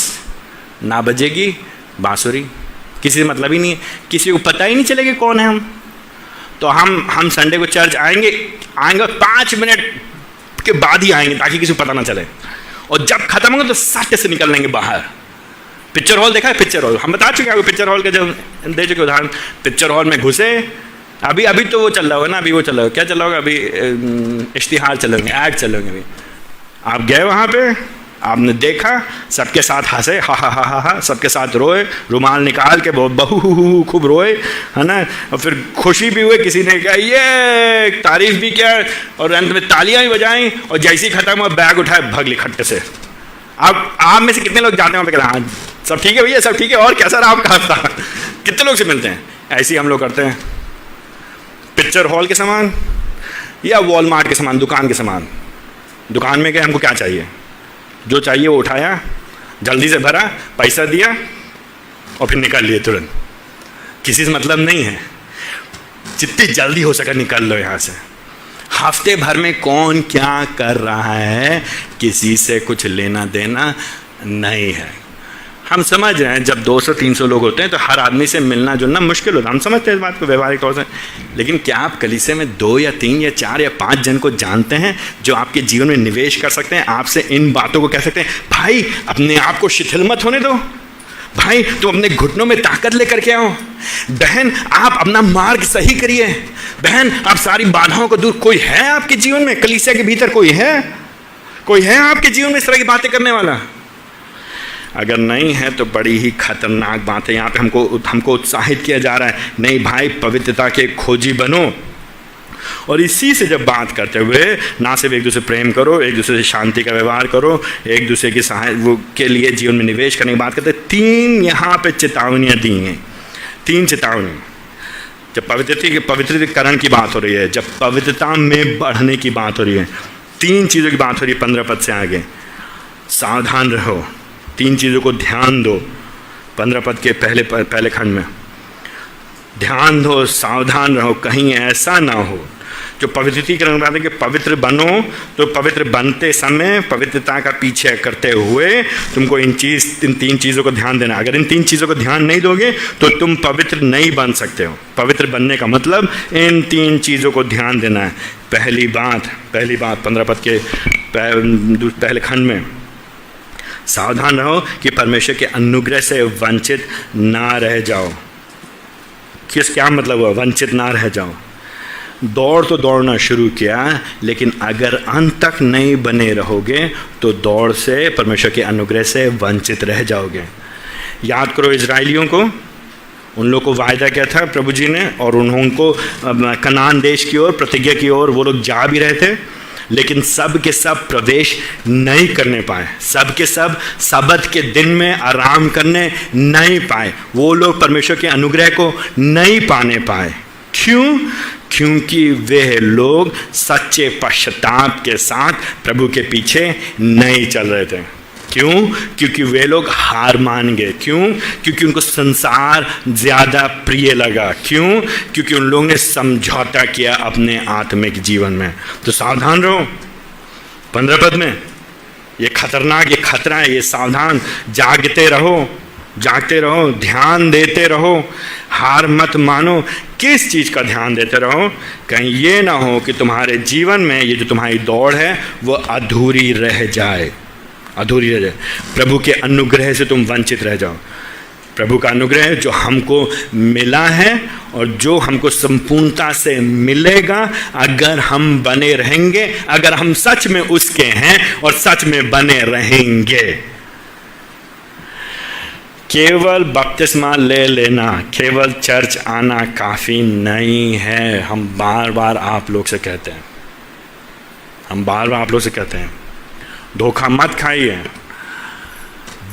ना बजेगी बांसुरी, किसी से मतलब ही नहीं है, किसी को पता ही नहीं चलेगा कौन है हम। तो हम संडे को चर्च आएंगे 5 मिनट के बाद ही आएंगे ताकि किसी को पता ना चले, और जब खत्म होगा तो सट से निकल लेंगे बाहर। पिक्चर हॉल देखा है? पिक्चर हॉल हम बता चुके हैं आपको, पिक्चर हॉल के जो दे चुके उदाहरण। पिक्चर हॉल में घुसे, अभी तो वो चल रहा होगा ना, अभी वो चल रहा होगा, क्या चल रहा होगा अभी, इश्तिहार चल रहे होंगे, ऐड चल रहे होंगे। अभी आप गए वहाँ पे, आपने देखा, सबके साथ हंसे, हा, सबके साथ रोए, रुमाल निकाल के बहु खूब रोए, है ना, और फिर खुशी भी हुए, किसी ने कहा ये, तारीफ भी किया, और अंत में तालियां भी बजाई, और जैसे ही खत्म हुआ बैग उठाए भग ली खट्टे से। आप में से कितने लोग जाते हैं वहाँ पे? हाँ सब ठीक है भैया, सब ठीक है, और कैसा रहा आपका हफ्ता? कितने लोग से मिलते हैं? ऐसे ही हम लोग करते हैं। पिक्चर हॉल के सामान या वॉलमार्ट के सामान, दुकान के सामान। दुकान में गए, हमको क्या चाहिए? जो चाहिए वो उठाया, जल्दी से भरा, पैसा दिया और फिर निकाल लिए तुरंत। किसी से मतलब नहीं है, जितनी जल्दी हो सके निकल लो यहाँ से। हफ्ते भर में कौन क्या कर रहा है किसी से कुछ लेना देना नहीं है। हम समझ रहे हैं जब 200-300 लोग होते हैं तो हर आदमी से मिलना जुलना मुश्किल होता है, हम समझते हैं इस बात को व्यवहारिक तौर से। लेकिन क्या आप कलीसिया में 2 या 3 या 4 या 5 जन को जानते हैं जो आपके जीवन में निवेश कर सकते हैं, आपसे इन बातों को कह सकते हैं, भाई अपने आप को शिथिल मत होने दो, भाई तुम अपने घुटनों में ताकत लेकर के आओ, बहन आप अपना मार्ग सही करिए, बहन आप सारी बाधाओं को दूर। कोई है आपके जीवन में, कलीसिया के भीतर कोई है आपके जीवन में इस तरह की बातें करने वाला? अगर नहीं है तो बड़ी ही खतरनाक बात है। यहाँ पे हमको उत्साहित किया जा रहा है, नहीं भाई पवित्रता के खोजी बनो। और इसी से जब बात करते हुए ना सिर्फ एक दूसरे प्रेम करो, एक दूसरे से शांति का व्यवहार करो, एक दूसरे की सहायता के लिए जीवन में निवेश करने की बात करते हैं। 3 यहाँ पे चेतावनियाँ दी हैं, 3 चेतावनी। जब पवित्रीकरण की बात हो रही है, जब पवित्रता में बढ़ने की बात हो रही है, 3 चीज़ों की बात हो रही है 15 पद से आगे। सावधान रहो, 3 चीज़ों को ध्यान दो। 15 पद के पहले खंड में ध्यान दो, सावधान रहो, कहीं ऐसा ना हो जो पवित्रीकरण बात है कि पवित्र बनो, तो पवित्र बनते समय पवित्रता का पीछे करते हुए तुमको इन 3 चीज़ों को ध्यान देना। अगर इन 3 चीज़ों को ध्यान नहीं दोगे तो तुम पवित्र नहीं बन सकते हो। पवित्र बनने का मतलब इन 3 चीज़ों को ध्यान देना है। पहली बात 15 पद के पहले खंड में, सावधान रहो कि परमेश्वर के अनुग्रह से वंचित ना रह जाओ। क्या मतलब हुआ वंचित ना रह जाओ? दौड़ तो दौड़ना शुरू किया, लेकिन अगर अंत तक नहीं बने रहोगे तो दौड़ से, परमेश्वर के अनुग्रह से वंचित रह जाओगे। याद करो इजराइलियों को, उन लोग को वायदा किया था प्रभु जी ने, और उनको कनान देश की ओर, प्रतिज्ञा की ओर वो लोग जा भी रहे थे, लेकिन सब के सब प्रवेश नहीं करने पाए। सब के सब सब्त के दिन में आराम करने नहीं पाए। वो लोग परमेश्वर के अनुग्रह को नहीं पाने पाए। क्यों? क्योंकि वे लोग सच्चे पश्चाताप के साथ प्रभु के पीछे नहीं चल रहे थे। क्यों? क्योंकि वे लोग हार मान गए। क्यों? क्योंकि उनको संसार ज़्यादा प्रिय लगा। क्यों? क्योंकि उन लोगों ने समझौता किया अपने आत्मिक जीवन में। तो सावधान रहो। 15 पद में ये खतरनाक, ये खतरा है, ये सावधान, जागते रहो, ध्यान देते रहो, हार मत मानो। किस चीज़ का ध्यान देते रहो? कहीं ये ना हो कि तुम्हारे जीवन में ये जो तुम्हारी दौड़ है वो अधूरी रह जाए। प्रभु के अनुग्रह से तुम वंचित रह जाओ। प्रभु का अनुग्रह जो हमको मिला है और जो हमको संपूर्णता से मिलेगा अगर हम बने रहेंगे, अगर हम सच में उसके हैं और सच में बने रहेंगे। केवल बपतिस्मा ले लेना, केवल चर्च आना काफ़ी नहीं है। हम बार बार आप लोग से कहते हैं, धोखा मत खाइए।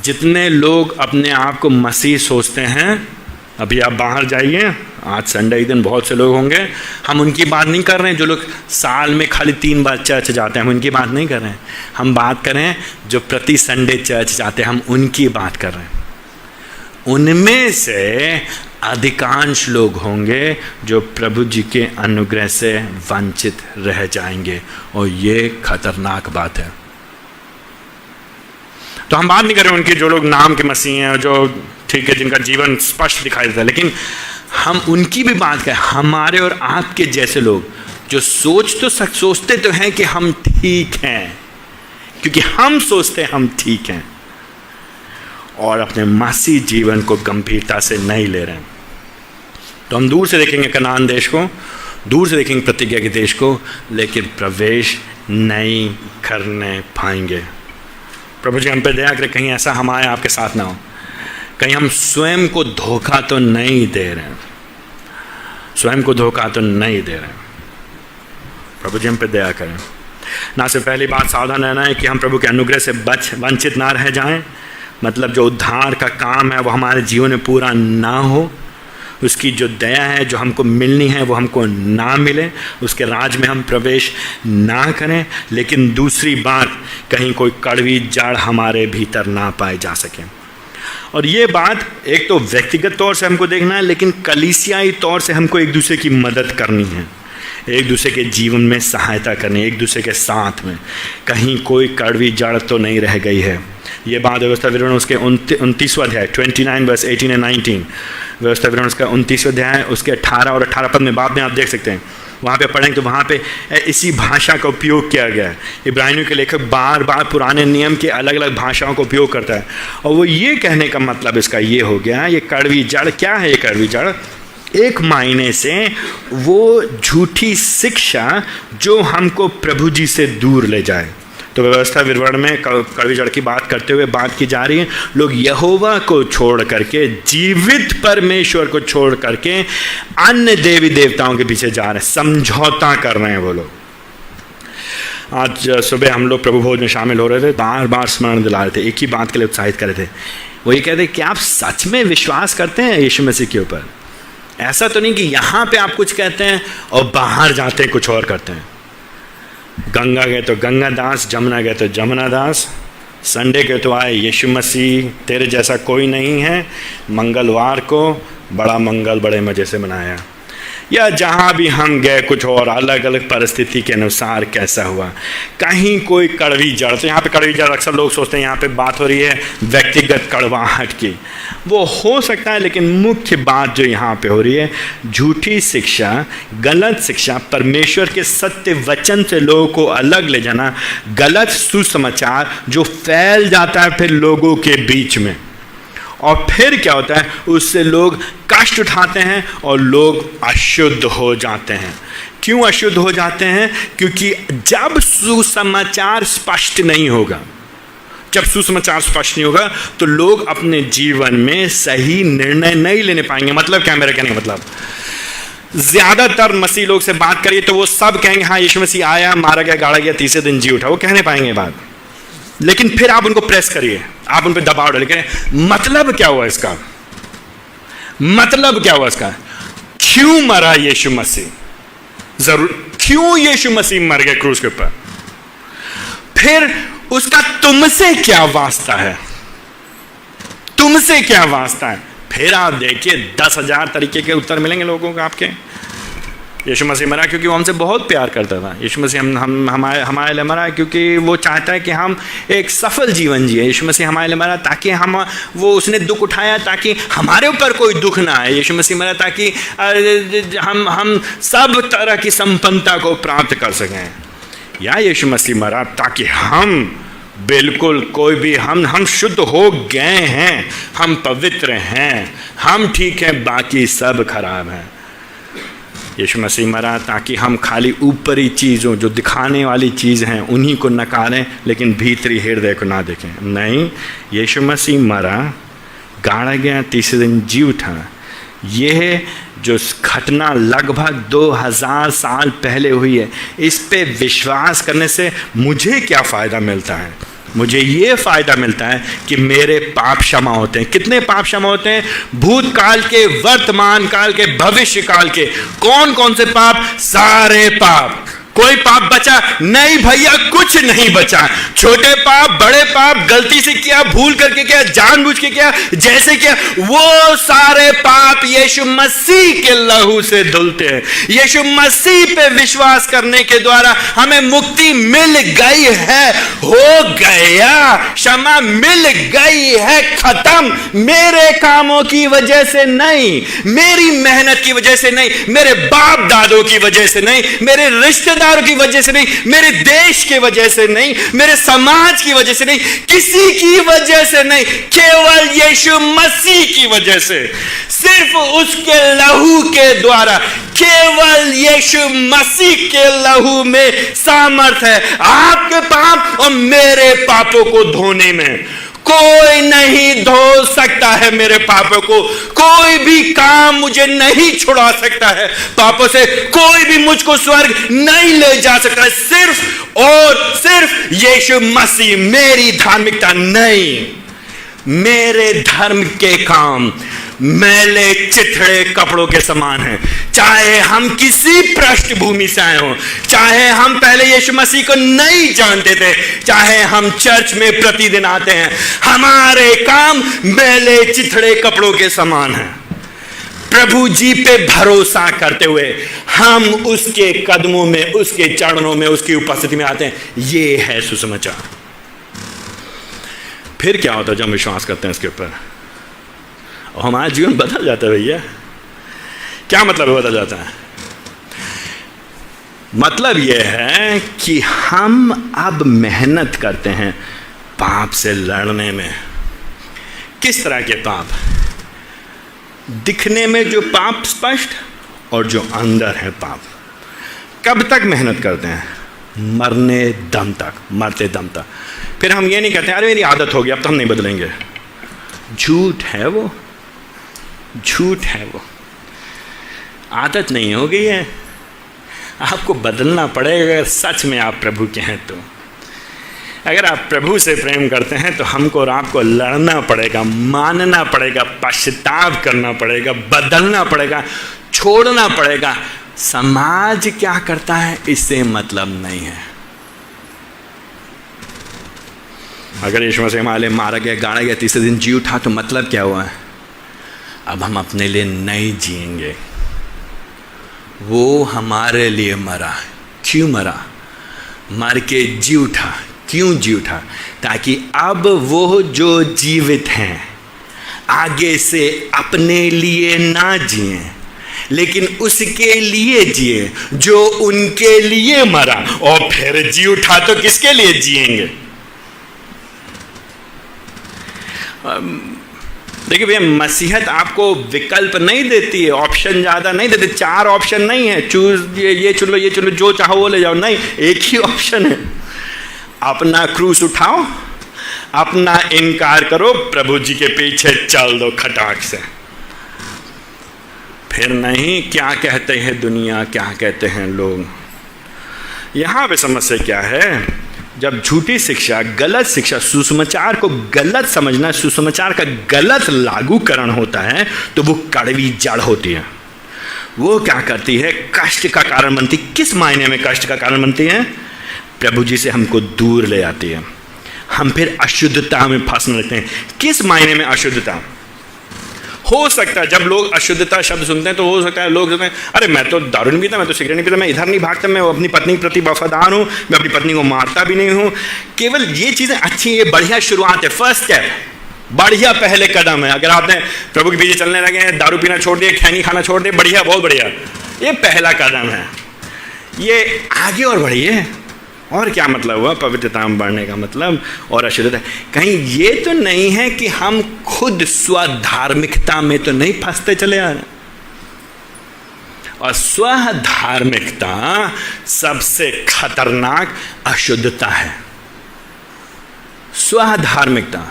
जितने लोग अपने आप को मसीह सोचते हैं, अभी आप बाहर जाइए, आज संडे दिन बहुत से लोग होंगे, हम उनकी बात नहीं कर रहे हैं जो लोग साल में खाली 3 बार चर्च जाते हैं, हम उनकी बात नहीं कर रहे हैं। हम बात कर रहे हैं जो प्रति संडे चर्च जाते हैं, हम उनकी बात कर रहे हैं। उनमें से अधिकांश लोग होंगे जो प्रभु जी के अनुग्रह से वंचित रह जाएंगे, और ये खतरनाक बात है। तो हम बात नहीं कर रहे उनकी जो लोग नाम के मसीह हैं, जो ठीक है, जिनका जीवन स्पष्ट दिखाई देता है, लेकिन हम उनकी भी बात करें। हमारे और आपके जैसे लोग जो सोचते तो हैं कि हम ठीक हैं, क्योंकि हम सोचते हैं हम ठीक हैं, और अपने मसीह जीवन को गंभीरता से नहीं ले रहे हैं। तो हम दूर से देखेंगे कनान देश को, दूर से देखेंगे प्रतिज्ञा के देश को, लेकिन प्रवेश नहीं करने पाएंगे। प्रभु जी हम पे दया करें, कहीं ऐसा हमारे आपके साथ ना हो, कहीं हम स्वयं को धोखा तो नहीं दे रहे हैं, प्रभु जी हम पे दया करें। ना सिर्फ पहली बात सावधान रहना है कि हम प्रभु के अनुग्रह से वंचित ना रह जाएं, मतलब जो उद्धार का काम है वो हमारे जीवन में पूरा ना हो। उसकी जो दया है जो हमको मिलनी है वो हमको ना मिले, उसके राज में हम प्रवेश ना करें। लेकिन दूसरी बात, कहीं कोई कड़वी जड़ हमारे भीतर ना पाए जा सके। और ये बात एक तो व्यक्तिगत तौर से हमको देखना है, लेकिन कलीसियाई तौर से हमको एक दूसरे की मदद करनी है, एक दूसरे के जीवन में सहायता करनी है, एक दूसरे के साथ में। कहीं कोई कड़वी जड़ तो नहीं रह गई है। ये बात व्यवस्था विवरण उसके 29वां अध्याय 29 वर्स 18 और 19, व्यवस्था विवरण उसका 29वां अध्याय उसके 18 और 18 पद में बाद में आप देख सकते हैं। वहाँ पे पढ़ेंगे तो वहाँ पे इसी भाषा का उपयोग किया गया है। इब्रानियों के लेखक बार बार पुराने नियम के अलग अलग भाषाओं का उपयोग करता है, और वो ये कहने का मतलब इसका ये हो गया, ये कड़वी जड़ क्या है? ये कड़वी जड़ एक मायने से वो झूठी शिक्षा जो हमको प्रभु जी से दूर ले जाए। तो व्यवस्था विवरण में कड़वी जड़ की बात करते हुए बात की जा रही है, लोग यहोवा को छोड़ करके, जीवित परमेश्वर को छोड़ करके अन्य देवी देवताओं के पीछे जा रहे हैं, समझौता कर रहे हैं वो लोग। आज सुबह हम लोग प्रभु भोज में शामिल हो रहे थे, बार बार स्मरण दिला रहे थे, एक ही बात के लिए उत्साहित कर रहे थे। वो ये कहते कि आप सच में विश्वास करते हैं यीशु मसीह के ऊपर? ऐसा तो नहीं कि यहाँ पे आप कुछ कहते हैं और बाहर जाते हैं कुछ और करते हैं। गंगा गए तो गंगा दास, जमुना गए तो जमुना दास, संडे के तो आए यीशु मसीह तेरे जैसा कोई नहीं है, मंगलवार को बड़ा मंगल बड़े मज़े से मनाया, या जहाँ भी हम गए कुछ और, अलग अलग परिस्थिति के अनुसार कैसा हुआ। कहीं कोई कड़वी जड़, तो यहाँ पे कड़वी जड़ अक्सर लोग सोचते हैं यहाँ पे बात हो रही है व्यक्तिगत कड़वाहट की, वो हो सकता है, लेकिन मुख्य बात जो यहाँ पे हो रही है, झूठी शिक्षा, गलत शिक्षा, परमेश्वर के सत्य वचन से लोगों को अलग ले जाना, गलत सुसमाचार जो फैल जाता है फिर लोगों के बीच में, और फिर क्या होता है, उससे लोग कष्ट उठाते हैं और लोग अशुद्ध हो जाते हैं। क्यों अशुद्ध हो जाते हैं? क्योंकि जब सुसमाचार स्पष्ट नहीं होगा, जब सुसमाचार स्पष्ट नहीं होगा तो लोग अपने जीवन में सही निर्णय नहीं लेने पाएंगे। मतलब क्या मेरा कहने का मतलब, ज्यादातर मसीह लोग से बात करिए तो वो सब कहेंगे हाँ यीशु मसीह आया, मारा गया, गाड़ा गया, तीसरे दिन जी उठा, वो कहने पाएंगे बात। लेकिन फिर आप उनको प्रेस करिए, आप उन पर दबाव डालिए, मतलब क्या हुआ इसका, मतलब क्या हुआ इसका, क्यों मरा यीशु मसीह, जरूर क्यों यीशु मसीह मर गए क्रूस के ऊपर, फिर उसका तुमसे क्या वास्ता है, तुमसे क्या वास्ता है। फिर आप देखिए 10,000 तरीके के उत्तर मिलेंगे लोगों को आपके। यीशु मसीह मरा क्योंकि वो हमसे बहुत प्यार करता था। यीशु मसीह हमारे लिए मरा क्योंकि वो चाहता है कि हम एक सफल जीवन जिए। यीशु मसीह हमारे लिए मरा ताकि उसने दुख उठाया ताकि हमारे ऊपर कोई दुख ना आए। यीशु मसीह मरा ताकि हम सब तरह की संपन्नता को प्राप्त कर सकें। या यीशु मसीह मरा ताकि हम बिल्कुल कोई भी हम शुद्ध हो गए हैं, हम पवित्र हैं, हम ठीक हैं, बाकी सब खराब हैं। यीशु मसीह मरा ताकि हम खाली ऊपरी चीज़ों जो दिखाने वाली चीज़ हैं उन्हीं को नकारें, लेकिन भीतरी हृदय को ना देखें। नहीं, यीशु मसीह मरा, गाड़ा गया, तीसरे दिन जी उठा। यह जो घटना लगभग 2000 साल पहले हुई है, इस पे विश्वास करने से मुझे क्या फ़ायदा मिलता है? मुझे ये फ़ायदा मिलता है कि मेरे पाप क्षमा होते हैं। कितने पाप क्षमा होते हैं? भूतकाल के, वर्तमान काल के, भविष्य काल के। कौन कौन से पाप? सारे पाप। कोई पाप बचा नहीं भैया, कुछ नहीं बचा। छोटे पाप, बड़े पाप, गलती से किया, भूल करके किया, जानबूझ के किया, जैसे किया, वो सारे पाप यीशु मसीह के लहू से धुलते हैं। यीशु मसीह पे विश्वास करने के द्वारा हमें मुक्ति मिल गई है, हो गया, क्षमा मिल गई है, खत्म। मेरे कामों की वजह से नहीं, मेरी मेहनत की वजह से नहीं, मेरे बाप दादों की वजह से नहीं, मेरे रिश्तेदार की वजह से नहीं, मेरे देश की वजह से नहीं, मेरे समाज की वजह से नहीं, किसी की वजह से नहीं, केवल यीशु मसीह की वजह से, सिर्फ उसके लहू के द्वारा, केवल यीशु मसीह के लहू में सामर्थ है आपके पाप और मेरे पापों को धोने में। कोई नहीं धो सकता है मेरे पापों को, कोई भी काम मुझे नहीं छुड़ा सकता है पापों से, कोई भी मुझको स्वर्ग नहीं ले जा सकता है, सिर्फ और सिर्फ यीशु मसीह। मेरी धार्मिकता नहीं, मेरे धर्म के काम मैले चिथड़े कपड़ों के समान हैं। चाहे हम किसी पृष्ठभूमि से आए हों, चाहे हम पहले यीशु मसीह को नहीं जानते थे, चाहे हम चर्च में प्रतिदिन आते हैं, हमारे काम मैले चिथड़े कपड़ों के समान हैं। प्रभु जी पे भरोसा करते हुए हम उसके कदमों में, उसके चरणों में, उसकी उपस्थिति में आते हैं। ये है सुसमाचार। फिर क्या होता है जब हम विश्वास करते हैं इसके ऊपर, और हमारा जीवन बदल जाता है। भैया क्या मतलब बदल जाता है? मतलब यह है कि हम अब मेहनत करते हैं पाप से लड़ने में। किस तरह के पाप? दिखने में जो पाप स्पष्ट और जो अंदर है पाप। कब तक मेहनत करते हैं? मरने दम तक, मरते दम तक। फिर हम ये नहीं कहते अरे मेरी आदत हो गई अब तो हम नहीं बदलेंगे। झूठ है वो, झूठ है वो। आदत नहीं हो गई है, आपको बदलना पड़ेगा। अगर सच में आप प्रभु के हैं तो, अगर आप प्रभु से प्रेम करते हैं तो हमको और आपको लड़ना पड़ेगा, मानना पड़ेगा, पश्चाताप करना पड़ेगा, बदलना पड़ेगा, छोड़ना पड़ेगा। समाज क्या करता है इससे मतलब नहीं है। अगर यीशु मसीह हमारे लिए मारा गया, गाड़ा गया, तीसरे दिन जी उठा तो मतलब क्या हुआ है? अब हम अपने लिए नहीं जिएंगे, वो हमारे लिए मरा। क्यों मरा? मर के जी उठा। क्यों जी उठा? ताकि अब वो जो जीवित हैं आगे से अपने लिए ना जिए, लेकिन उसके लिए जिए जो उनके लिए मरा और फिर जी उठा। तो किसके लिए जिएंगे? देखिए भैया, मसीहत आपको विकल्प नहीं देती है, ऑप्शन ज़्यादा नहीं देती। 4 ऑप्शन नहीं है, चूज ये चुन लो, ये चुन लो, जो चाहो वो ले जाओ। नहीं, एक ही ऑप्शन है, अपना क्रूस उठाओ, अपना इनकार करो, प्रभु जी के पीछे चल दो खटाक से। फिर नहीं क्या कहते हैं दुनिया, क्या कहते हैं लोग। यहां पे समस्या क्या है? जब झूठी शिक्षा, गलत शिक्षा, सुसमाचार को गलत समझना, सुसमाचार का गलत लागूकरण होता है तो वो कड़वी जड़ होती है। वो क्या करती है? कष्ट का कारण बनती। किस मायने में कष्ट का कारण बनती है? प्रभु जी से हमको दूर ले आती है। हम फिर अशुद्धता में फंसने लगते हैं। किस मायने में अशुद्धता? हो सकता है जब लोग अशुद्धता शब्द सुनते हैं तो हो सकता है लोग सोचते हैं अरे मैं तो दारू नहीं पीता, मैं तो सिगरेट नहीं पीता, मैं इधर नहीं भागता, मैं अपनी पत्नी के प्रति वफादार हूँ, मैं अपनी पत्नी को मारता भी नहीं हूँ। केवल ये चीज़ें अच्छी, ये बढ़िया शुरुआत है, फर्स्ट स्टेप, बढ़िया पहले कदम है। अगर आपने प्रभु के पीछे चलने लगे हैं, दारू पीना छोड़ दिए, खैनी खाना छोड़ दिए, बढ़िया, बहुत बढ़िया, ये पहला कदम है। ये आगे और बढ़िए। और क्या मतलब हुआ पवित्रता में बढ़ने का मतलब? और अशुद्धता कहीं ये तो नहीं है कि हम खुद स्वधार्मिकता में तो नहीं फंसते चले आ रहे। और स्वधार्मिकता सबसे खतरनाक अशुद्धता है। स्वधार्मिकता,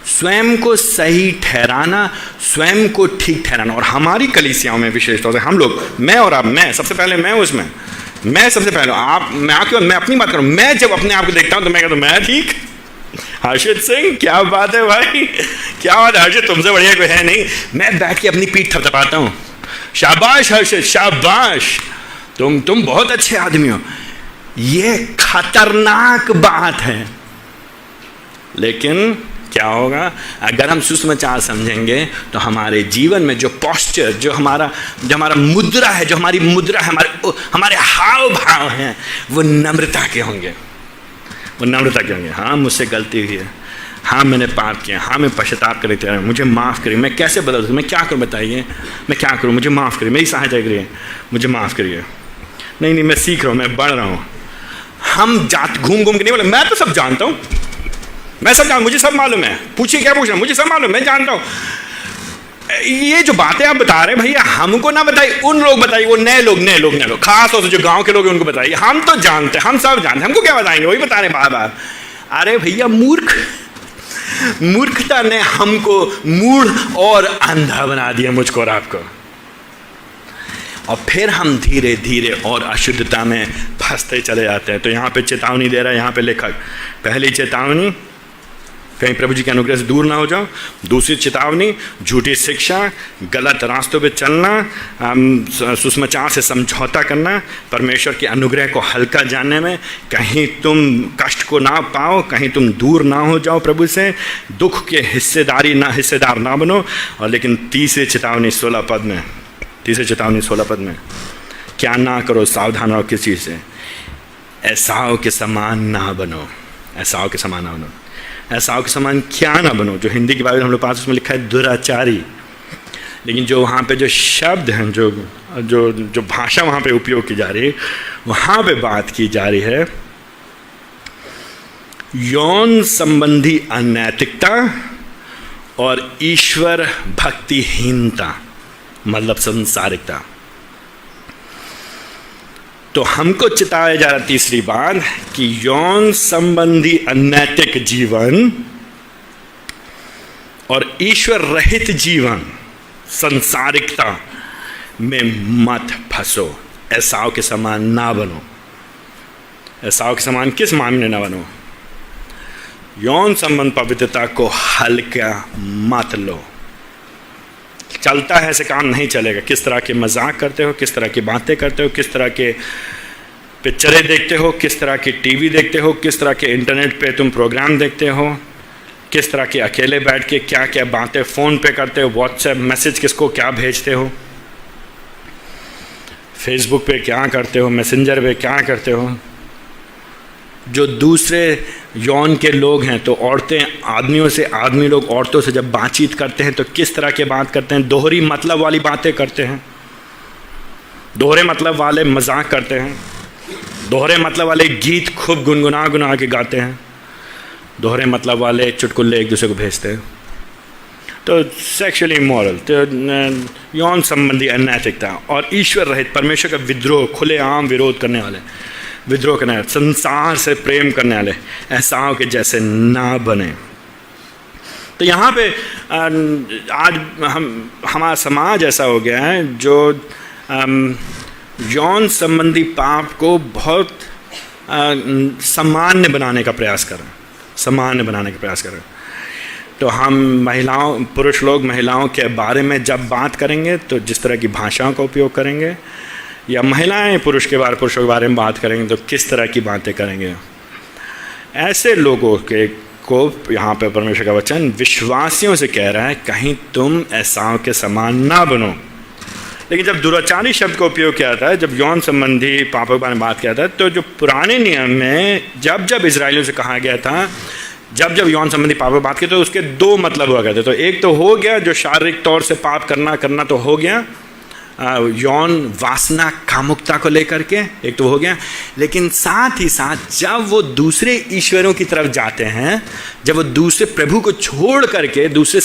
स्वयं को सही ठहराना, स्वयं को ठीक ठहराना। और हमारी कलीसियाओं में विशेष तौर से हम लोग, मैं और आप, मैं सबसे पहले, मैं उसमें, मैं सबसे पहले, आप, मैं अपनी बात करूं। मैं जब अपने आप को देखता हूं तो मैं कहता हूं मैं ठीक। हर्षित सिंह, क्या बात है भाई, क्या बात है हर्षित, तुमसे बढ़िया कोई है नहीं। मैं बैठ के अपनी पीठ थपथपाता हूं, शाबाश हर्षित, शाबाश, तुम बहुत अच्छे आदमी हो। ये खतरनाक बात है। लेकिन क्या होगा अगर हम सुसमाचार समझेंगे तो हमारे जीवन में जो पोस्चर, जो हमारा मुद्रा है, जो हमारी मुद्रा है, हमारे हाव भाव हैं, वो नम्रता के होंगे, वो नम्रता के होंगे। हाँ मुझसे गलती हुई है, हाँ मैंने पाप किया, हाँ मैं पश्चाताप करते रहा, मुझे माफ़ करिए। मैं कैसे बदल सकूँ? मैं क्या करूँ बताइए, मैं क्या करूँ? मुझे माफ़ करिए, मेरी सहायता करिए, मुझे माफ़ करिए। नहीं, मैं सीख रहा हूँ, मैं बढ़ रहा हूँ। हम घूम के नहीं बोले मैं तो सब जानता हूँ, मैं सब जानता, मुझे सब मालूम है, पूछिए क्या पूछना, मुझे सब मालूम, मैं जानता हूँ। ये जो बातें आप बता रहे हैं भैया, हमको ना बताइए, उन लोग बताइए, वो नए लोग, खास तौर से जो गांव के लोग हैं उनको बताइए। हम तो जानते हैं, हम सब जानते हैं, हमको क्या बताएंगे, वही बता रहे बार बार। अरे भैया मूर्खता ने हमको मूढ़ और अंधा बना दिया, मुझको और आपको। और फिर हम धीरे धीरे और अशुद्धता में फंसते चले जाते हैं। तो यहाँ पे चेतावनी दे रहा है, यहाँ पे लेखक, पहली चेतावनी कहीं प्रभु जी के अनुग्रह से दूर ना हो जाओ। दूसरी चेतावनी, झूठी शिक्षा, गलत रास्तों पे चलना, सुसमाचार से समझौता करना, परमेश्वर के अनुग्रह को हल्का जानने में, कहीं तुम कष्ट को ना पाओ, कहीं तुम दूर ना हो जाओ प्रभु से, दुख के हिस्सेदार ना बनो। और लेकिन तीसरी चेतावनी 16 पद में, क्या ना करो, सावधान रहो किस चीज़ से, एसाव के समान ना बनो। एसाव के समान क्या ना बनो। जो हिंदी की बाइबल हम लोग पास उसमें लिखा है दुराचारी, लेकिन जो वहाँ पे जो शब्द हैं, जो भाषा वहाँ पे उपयोग की जा रही है, वहाँ पे बात की जा रही है यौन संबंधी अनैतिकता और ईश्वर भक्तिहीनता, मतलब संसारिकता। तो हमको चिताया जा रहा तीसरी बात कि यौन संबंधी अनैतिक जीवन और ईश्वर रहित जीवन, संसारिकता में मत फंसो, एसाव के समान ना बनो। एसाव के समान किस मामले में ना बनो? यौन संबंध पवित्रता को हल्का मत लो। चलता है ऐसे काम नहीं चलेगा। किस तरह के मजाक करते हो, किस तरह की बातें करते हो, किस तरह के पिक्चरें देखते हो, किस तरह की टीवी देखते हो, किस तरह के इंटरनेट पे तुम प्रोग्राम देखते हो, किस तरह के अकेले बैठ के क्या क्या बातें फ़ोन पे करते हो, व्हाट्सएप मैसेज किसको क्या भेजते हो, फेसबुक पे क्या करते हो, मैसेंजर पे क्या करते हो। जो दूसरे यौन के लोग हैं, तो औरतें आदमियों से, आदमी लोग औरतों से जब बातचीत करते हैं तो किस तरह के बात करते हैं, दोहरी मतलब वाली बातें करते हैं, दोहरे मतलब वाले मजाक करते हैं, दोहरे मतलब वाले गीत खूब गुनगुना के गाते हैं, दोहरे मतलब वाले चुटकुल्ले एक दूसरे को भेजते हैं। तो सेक्सुअली इमोरल, तो यौन संबंधी अनैतिकता और ईश्वर रहित, परमेश्वर का विद्रोह, खुलेआम विरोध करने वाले, विद्रोह करने वाले, संसार से प्रेम करने वाले, एसाव के जैसे ना बने। तो यहाँ पे आज हमारा समाज ऐसा हो गया है जो यौन संबंधी पाप को बहुत सामान्य बनाने का प्रयास कर रहे हैं, तो हम महिलाओं, पुरुष लोग महिलाओं के बारे में जब बात करेंगे तो जिस तरह की भाषाओं का उपयोग करेंगे, या महिलाएं पुरुषों के बारे में बात करेंगे तो किस तरह की बातें करेंगे। ऐसे लोगों को यहाँ पे परमेश्वर का वचन विश्वासियों से कह रहा है, कहीं तुम एसाव के समान ना बनो। लेकिन जब दुराचारी शब्द का उपयोग किया था, जब यौन संबंधी पापों के बारे में बात किया था, तो जो पुराने नियम में जब इजराइलियों से कहा गया था, जब यौन संबंधी पापों की बात की, तो उसके दो मतलब हुआ करते। तो एक तो हो गया जो शारीरिक तौर से पाप करना तो हो गया, यौन वासना कामुकता को लेकर के, एक तो हो गया। लेकिन साथ ही साथ जब वो दूसरे ईश्वरों की तरफ जाते हैं, जब वो दूसरे प्रभु को छोड़ करके दूसरे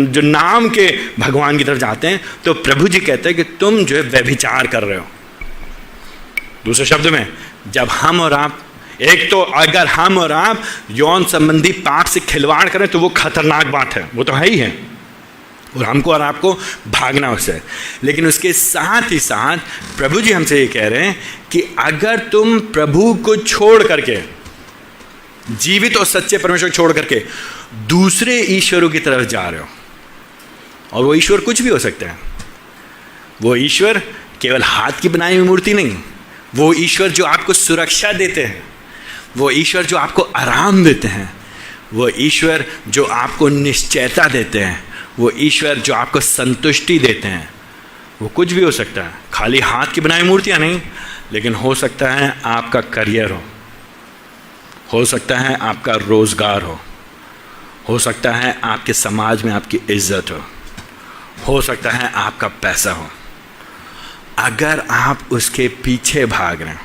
जो नाम के भगवान की तरफ जाते हैं, तो प्रभु जी कहते हैं कि तुम जो है व्यभिचार कर रहे हो। दूसरे शब्द में, जब हम और आप, एक तो अगर हम और आप यौन संबंधी पाप से खिलवाड़ करें तो वो खतरनाक बात है, वो तो है ही है, और हमको और आपको भागना उससे। लेकिन उसके साथ ही साथ प्रभु जी हमसे ये कह रहे हैं कि अगर तुम प्रभु को छोड़ करके, जीवित और सच्चे परमेश्वर को छोड़ करके दूसरे ईश्वरों की तरफ जा रहे हो, और वो ईश्वर कुछ भी हो सकता है, वो ईश्वर केवल हाथ की बनाई हुई मूर्ति नहीं, वो ईश्वर जो आपको सुरक्षा देते हैं, वो ईश्वर जो आपको आराम देते हैं, वो ईश्वर जो आपको निश्चयता देते हैं, वो ईश्वर जो आपको संतुष्टि देते हैं, वो कुछ भी हो सकता है। खाली हाथ की बनाई मूर्तियाँ नहीं, लेकिन हो सकता है आपका करियर हो सकता है आपका रोज़गार हो सकता है आपके समाज में आपकी इज्जत हो सकता है आपका पैसा हो। अगर आप उसके पीछे भाग रहे हैं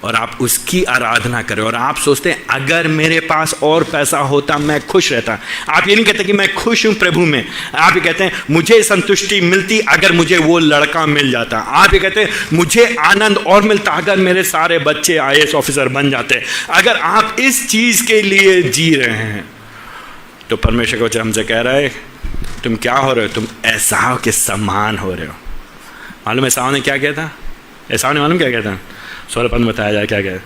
और आप उसकी आराधना करें, और आप सोचते हैं अगर मेरे पास और पैसा होता मैं खुश रहता, आप ये नहीं कहते कि मैं खुश हूं प्रभु में, आप ये कहते हैं मुझे संतुष्टि मिलती अगर मुझे वो लड़का मिल जाता, आप ये कहते हैं मुझे आनंद और मिलता अगर मेरे सारे बच्चे IAS ऑफिसर बन जाते। अगर आप इस चीज के लिए जी रहे हैं, तो परमेश्वर का वचन हमसे कह रहा है तुम क्या हो रहे हो, तुम एसाव के समान हो रहे हो। मालूम एसाव ने क्या किया था? एसाव ने मालूम क्या किया था? 16 पद में बताया जाए क्या कहता,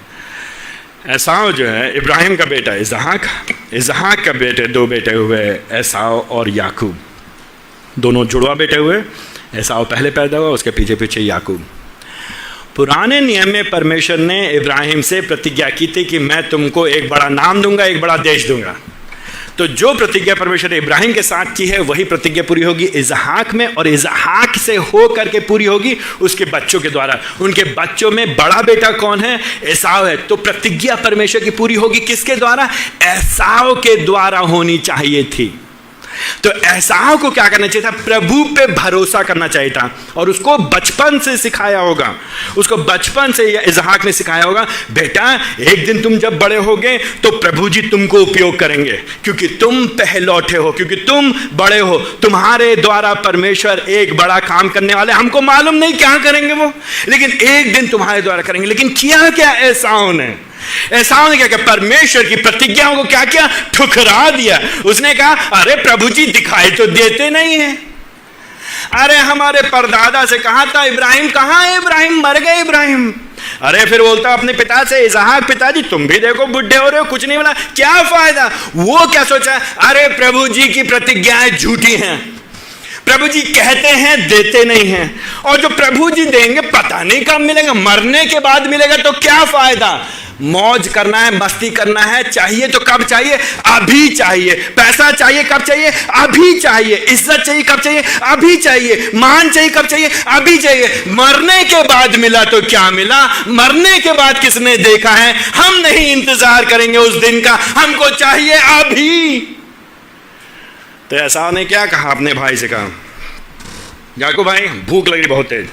एसाव जो है इब्राहिम का बेटा इसहाक, इसहाक का बेटे 2 बेटे हुए एसाव और याकूब, दोनों जुड़वा बेटे हुए। एसाव पहले पैदा हुआ, उसके पीछे पीछे याकूब। पुराने नियम में परमेश्वर ने इब्राहिम से प्रतिज्ञा की थी कि मैं तुमको एक बड़ा नाम दूंगा, एक बड़ा देश दूंगा। तो जो प्रतिज्ञा परमेश्वर ने इब्राहिम के साथ की है वही प्रतिज्ञा पूरी होगी इसहाक में, और इसहाक से हो करके पूरी होगी उसके बच्चों के द्वारा। उनके बच्चों में बड़ा बेटा कौन है? एसाव है। तो प्रतिज्ञा परमेश्वर की पूरी होगी किसके द्वारा? एसाव के द्वारा होनी चाहिए थी। तो एसाव को क्या करना चाहिए था? प्रभु पे भरोसा करना चाहिए था, और उसको बचपन से सिखाया होगा, उसको बचपन से इसहाक ने सिखाया होगा, बेटा एक दिन तुम जब बड़े होगे तो प्रभु जी तुमको उपयोग करेंगे, क्योंकि तुम पहलौठे हो, क्योंकि तुम बड़े हो, तुम्हारे द्वारा परमेश्वर एक बड़ा काम करने वाले। हमको मालूम नहीं क्या करेंगे वो, लेकिन एक दिन तुम्हारे द्वारा करेंगे। लेकिन किया क्या एसाव ने? एसाव ने क्या किया? परमेश्वर की प्रतिज्ञाओं को क्या किया? ठुकरा दिया। उसने कहा अरे प्रभु जी दिखाई तो देते नहीं है। अरे हमारे परदादा से कहा था इब्राहिम कहाँ है? इब्राहिम मर गए इब्राहिम। अरे फिर बोलता अपने पिता से इसहाक, पिताजी तुम भी देखो बुढ़े हो रहे हो, कुछ नहीं बोला, क्या फायदा? वो क्या सोचा? अरे प्रभु जी की प्रतिज्ञाएं झूठी हैं, प्रभु जी कहते हैं देते नहीं हैं, और जो प्रभु जी देंगे पता नहीं कब मिलेगा, मरने के बाद मिलेगा, तो क्या फायदा? मौज करना है, मस्ती करना है, चाहिए तो कब चाहिए? अभी चाहिए। पैसा चाहिए कब चाहिए? अभी चाहिए। इज्जत चाहिए कब चाहिए? अभी चाहिए। मान चाहिए कब चाहिए? अभी चाहिए। मरने के बाद मिला तो क्या मिला? मरने के बाद किसने देखा है? हम नहीं इंतजार करेंगे उस दिन का, हमको चाहिए अभी। तो एसाव ने क्या कहा? अपने भाई से कहा, याकूब भाई भूख लग रही बहुत तेज,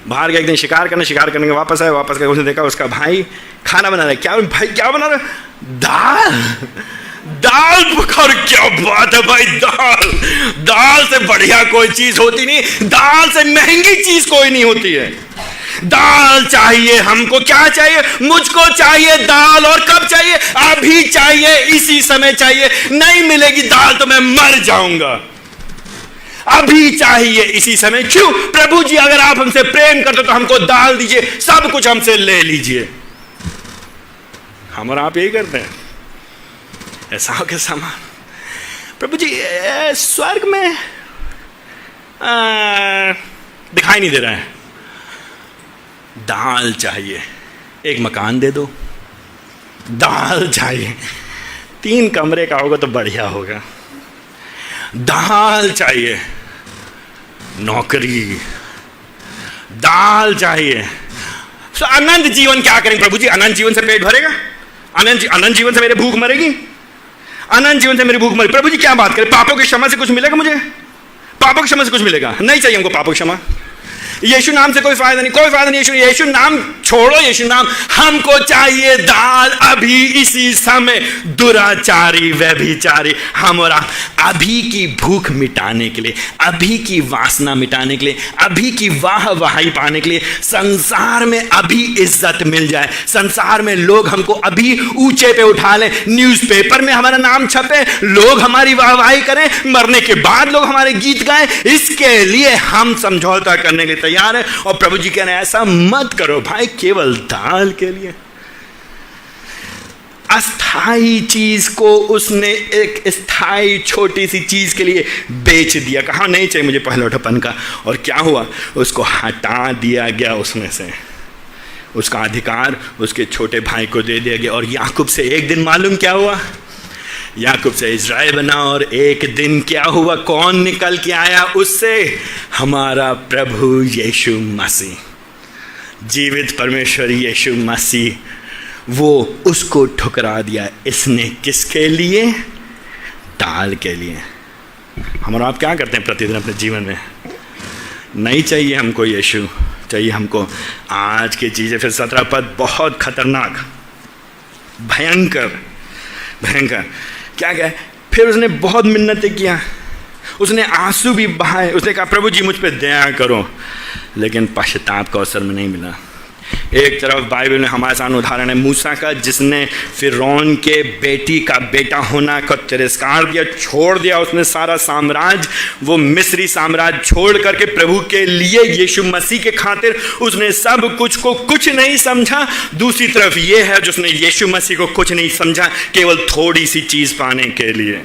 बाहर गया एक दिन शिकार करने के वापस आए, वापस गए, उसने देखा उसका भाई खाना बना रहा है। क्या भाई क्या बना रहा है? दाल पका। क्या बात है भाई, दाल से बढ़िया कोई चीज होती नहीं, दाल से महंगी चीज कोई नहीं होती है। दाल चाहिए हमको। क्या चाहिए? मुझको चाहिए दाल। और कब चाहिए? अभी चाहिए, इसी समय चाहिए। नहीं मिलेगी दाल तो मैं मर जाऊंगा। अभी चाहिए, इसी समय। क्यों? प्रभु जी अगर आप हमसे प्रेम करते तो हमको दाल दीजिए, सब कुछ हमसे ले लीजिए। हम और आप यही करते हैं एसाव के समान। प्रभु जी स्वर्ग में दिखाई नहीं दे रहा है, दाल चाहिए, एक मकान दे दो। दाल चाहिए, 3 कमरे का होगा तो बढ़िया होगा। दाल चाहिए, नौकरी। दाल चाहिए। तो अनंत जीवन क्या करेंगे प्रभु जी? अनंत जीवन से पेट भरेगा? अनंत जीवन से मेरे भूख मरेगी? अनंत जीवन से मेरी भूख मरेगी? प्रभु जी क्या बात करें? पापों की क्षमा से कुछ मिलेगा मुझे? पापों की क्षमा से कुछ मिलेगा? नहीं चाहिए हमको पापों की क्षमा। यीशु नाम से कोई फायदा नहीं, कोई फायदा नहीं। यीशु नाम छोड़ो, यीशु नाम। हमको चाहिए दाल अभी, इसी समय। दुराचारी, व्यभिचारी, हम और आप अभी की भूख मिटाने के लिए, अभी की वासना मिटाने के लिए, अभी की वाह वाही पाने के लिए, संसार में अभी इज्जत मिल जाए, संसार में लोग हमको अभी ऊंचे पे उठा लें, न्यूज़पेपर में हमारा नाम छपे, लोग हमारी वाह वाही करें, मरने के बाद लोग हमारे गीत गाएं, इसके लिए हम समझौता करने के लिए तैयार है। और प्रभु जी कह रहे हैं ऐसा मत करो भाई, केवल दाल के लिए। अस्थाई चीज को उसने एक स्थाई छोटी सी चीज के लिए बेच दिया। कहा नहीं चाहिए मुझे पहलौठपन का। और क्या हुआ? उसको हटा दिया गया उसमें से, उसका अधिकार उसके छोटे भाई को दे दिया गया। और याकूब से एक दिन मालूम क्या हुआ? याकूब से इज़राइल बना। और एक दिन क्या हुआ? कौन निकल के आया उससे? हमारा प्रभु यीशु मसीह, जीवित परमेश्वर यीशु मसीह। वो उसको ठुकरा दिया। इसने किसके लिए? दाल के लिए। हम और आप क्या करते हैं प्रतिदिन अपने जीवन में? नहीं चाहिए हमको यीशु, चाहिए हमको आज की चीज़ें। फिर 17 पद बहुत खतरनाक, भयंकर भयंकर। क्या क्या? फिर उसने बहुत मिन्नतें किया, उसने आंसू भी बहाए। उसने कहा प्रभु जी मुझ पे दया करो, लेकिन पश्चाताप का अवसर में नहीं मिला। एक तरफ बाइबल में हमारे सामने उदाहरण है मूसा का, जिसने फिरौन के बेटी का बेटा होना को तिरस्कार दिया, छोड़ दिया उसने सारा साम्राज्य, वो मिस्री साम्राज्य छोड़ करके प्रभु के लिए यीशु मसीह के खातिर उसने सब कुछ को कुछ नहीं समझा। दूसरी तरफ ये है जिसने यीशु मसीह को कुछ नहीं समझा, केवल थोड़ी सी चीज पाने के लिए।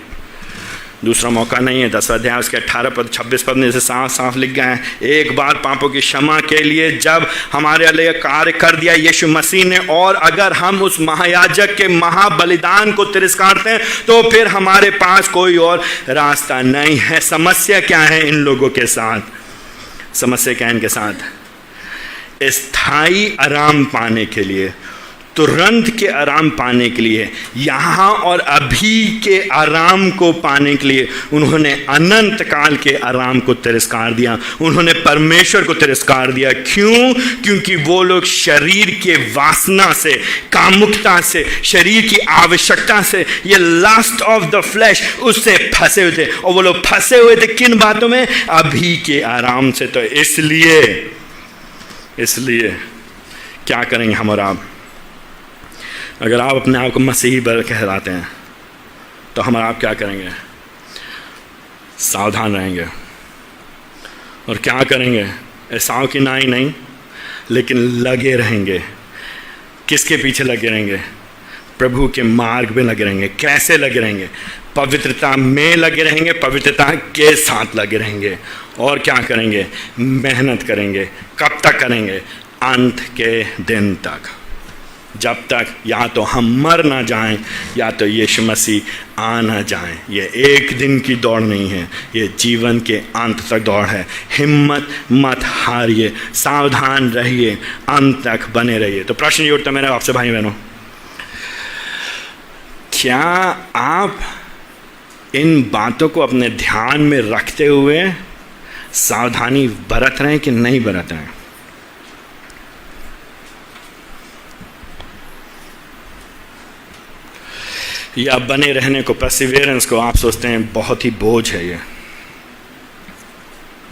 दूसरा मौका नहीं है। 10वां अध्याय उसके 18 पद 26 पद में इसे साफ साफ लिख गए हैं, एक बार पापों की क्षमा के लिए जब हमारे लिए कार्य कर दिया यीशु मसीह ने, और अगर हम उस महायाजक के महाबलिदान को तिरस्कारते हैं तो फिर हमारे पास कोई और रास्ता नहीं है। समस्या क्या है इन लोगों के साथ? समस्या क्या है इनके साथ? स्थायी आराम पाने के लिए, तुरंत के आराम पाने के लिए, यहाँ और अभी के आराम को पाने के लिए उन्होंने अनंत काल के आराम को तिरस्कार दिया, उन्होंने परमेश्वर को तिरस्कार दिया। क्यों? क्योंकि वो लोग शरीर के वासना से, कामुकता से, शरीर की आवश्यकता से, ये लास्ट ऑफ द फ्लैश, उससे फंसे हुए थे। और वो लोग फंसे हुए थे किन बातों में? अभी के आराम से। तो इसलिए क्या करेंगे हम और आप? अगर आप अपने आप को मसीही कहलाते हैं तो हम आप क्या करेंगे? सावधान रहेंगे। और क्या करेंगे? एसाव की नाई नहीं, लेकिन लगे रहेंगे। किसके पीछे लगे रहेंगे? प्रभु के मार्ग में लगे रहेंगे। कैसे लगे रहेंगे? पवित्रता में लगे रहेंगे, पवित्रता के साथ लगे रहेंगे। और क्या करेंगे? मेहनत करेंगे। कब तक करेंगे? अंत के दिन तक, जब तक या तो हम मर ना जाएं या तो यीशु मसीह आ ना जाएं। ये एक दिन की दौड़ नहीं है, ये जीवन के अंत तक दौड़ है। हिम्मत मत हारिए, सावधान रहिए, अंत तक बने रहिए। तो प्रश्न ये उठता मेरे आपसे भाई बहनों, क्या आप इन बातों को अपने ध्यान में रखते हुए सावधानी बरत रहे हैं कि नहीं बरत रहे हैं? या बने रहने को, परसिवियरेंस को आप सोचते हैं बहुत ही बोझ है? ये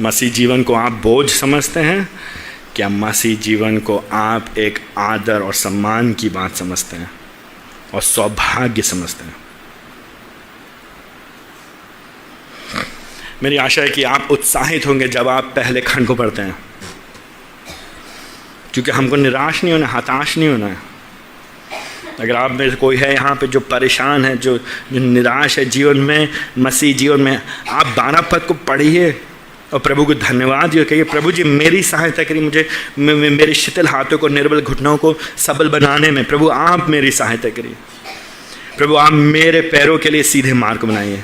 मसीह जीवन को आप बोझ समझते हैं? क्या मसीह जीवन को आप एक आदर और सम्मान की बात समझते हैं और सौभाग्य समझते हैं? मेरी आशा है कि आप उत्साहित होंगे जब आप पहले खंड को पढ़ते हैं, क्योंकि हमको निराश नहीं होना, हताश नहीं होना है। अगर आप में से कोई है यहाँ पे जो परेशान है, जो निराश है जीवन में, मसीह जीवन में, आप 12 पद को पढ़िए और प्रभु को धन्यवाद दिए, कहिए प्रभु जी मेरी सहायता करिए, मुझे मेरे शिथिल हाथों को, निर्बल घुटनों को सबल बनाने में प्रभु आप मेरी सहायता करिए। प्रभु आप मेरे पैरों के लिए सीधे मार्ग बनाइए।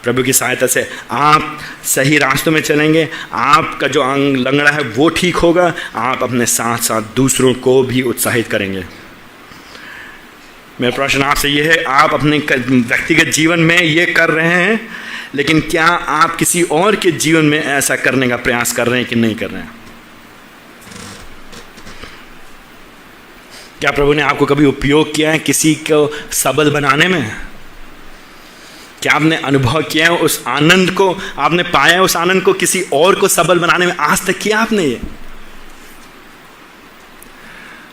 प्रभु की सहायता से आप सही रास्तों में चलेंगे, आपका जो अंग लंगड़ा है वो ठीक होगा, आप अपने साथ साथ दूसरों को भी उत्साहित करेंगे। मेरा प्रश्न आपसे ये है, आप अपने व्यक्तिगत जीवन में ये कर रहे हैं, लेकिन क्या आप किसी और के जीवन में ऐसा करने का प्रयास कर रहे हैं कि नहीं कर रहे हैं? क्या प्रभु ने आपको कभी उपयोग किया है किसी को सबल बनाने में? क्या आपने अनुभव किया है उस आनंद को, आपने पाया है उस आनंद को किसी और को सबल बनाने में? आज तक किया आपने ये?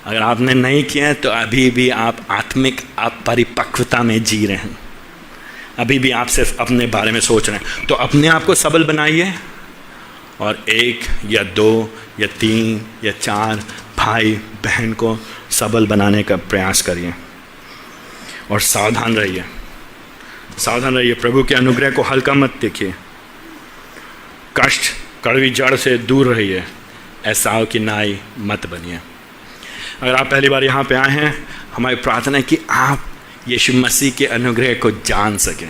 अगर आपने नहीं किया है तो अभी भी आप आत्मिक परिपक्वता में जी रहे हैं, अभी भी आप सिर्फ अपने बारे में सोच रहे हैं। तो अपने आप को सबल बनाइए और 1 या 2 या 3 या 4 भाई बहन को सबल बनाने का प्रयास करिए। और सावधान रहिए, सावधान रहिए। प्रभु के अनुग्रह को हल्का मत देखिए। कष्ट कड़वी जड़ से दूर रहिए, एसाव की नाई मत बनिए। अगर आप पहली बार यहाँ पे आए हैं, हमारी प्रार्थना है कि आप यीशु मसीह के अनुग्रह को जान सकें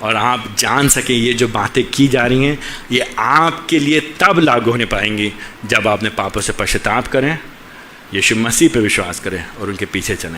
और आप जान सकें ये जो बातें की जा रही हैं ये आपके लिए तब लागू होने पाएंगी जब आप अपने पापों से पश्चाताप करें, यीशु मसीह पर विश्वास करें और उनके पीछे चलें।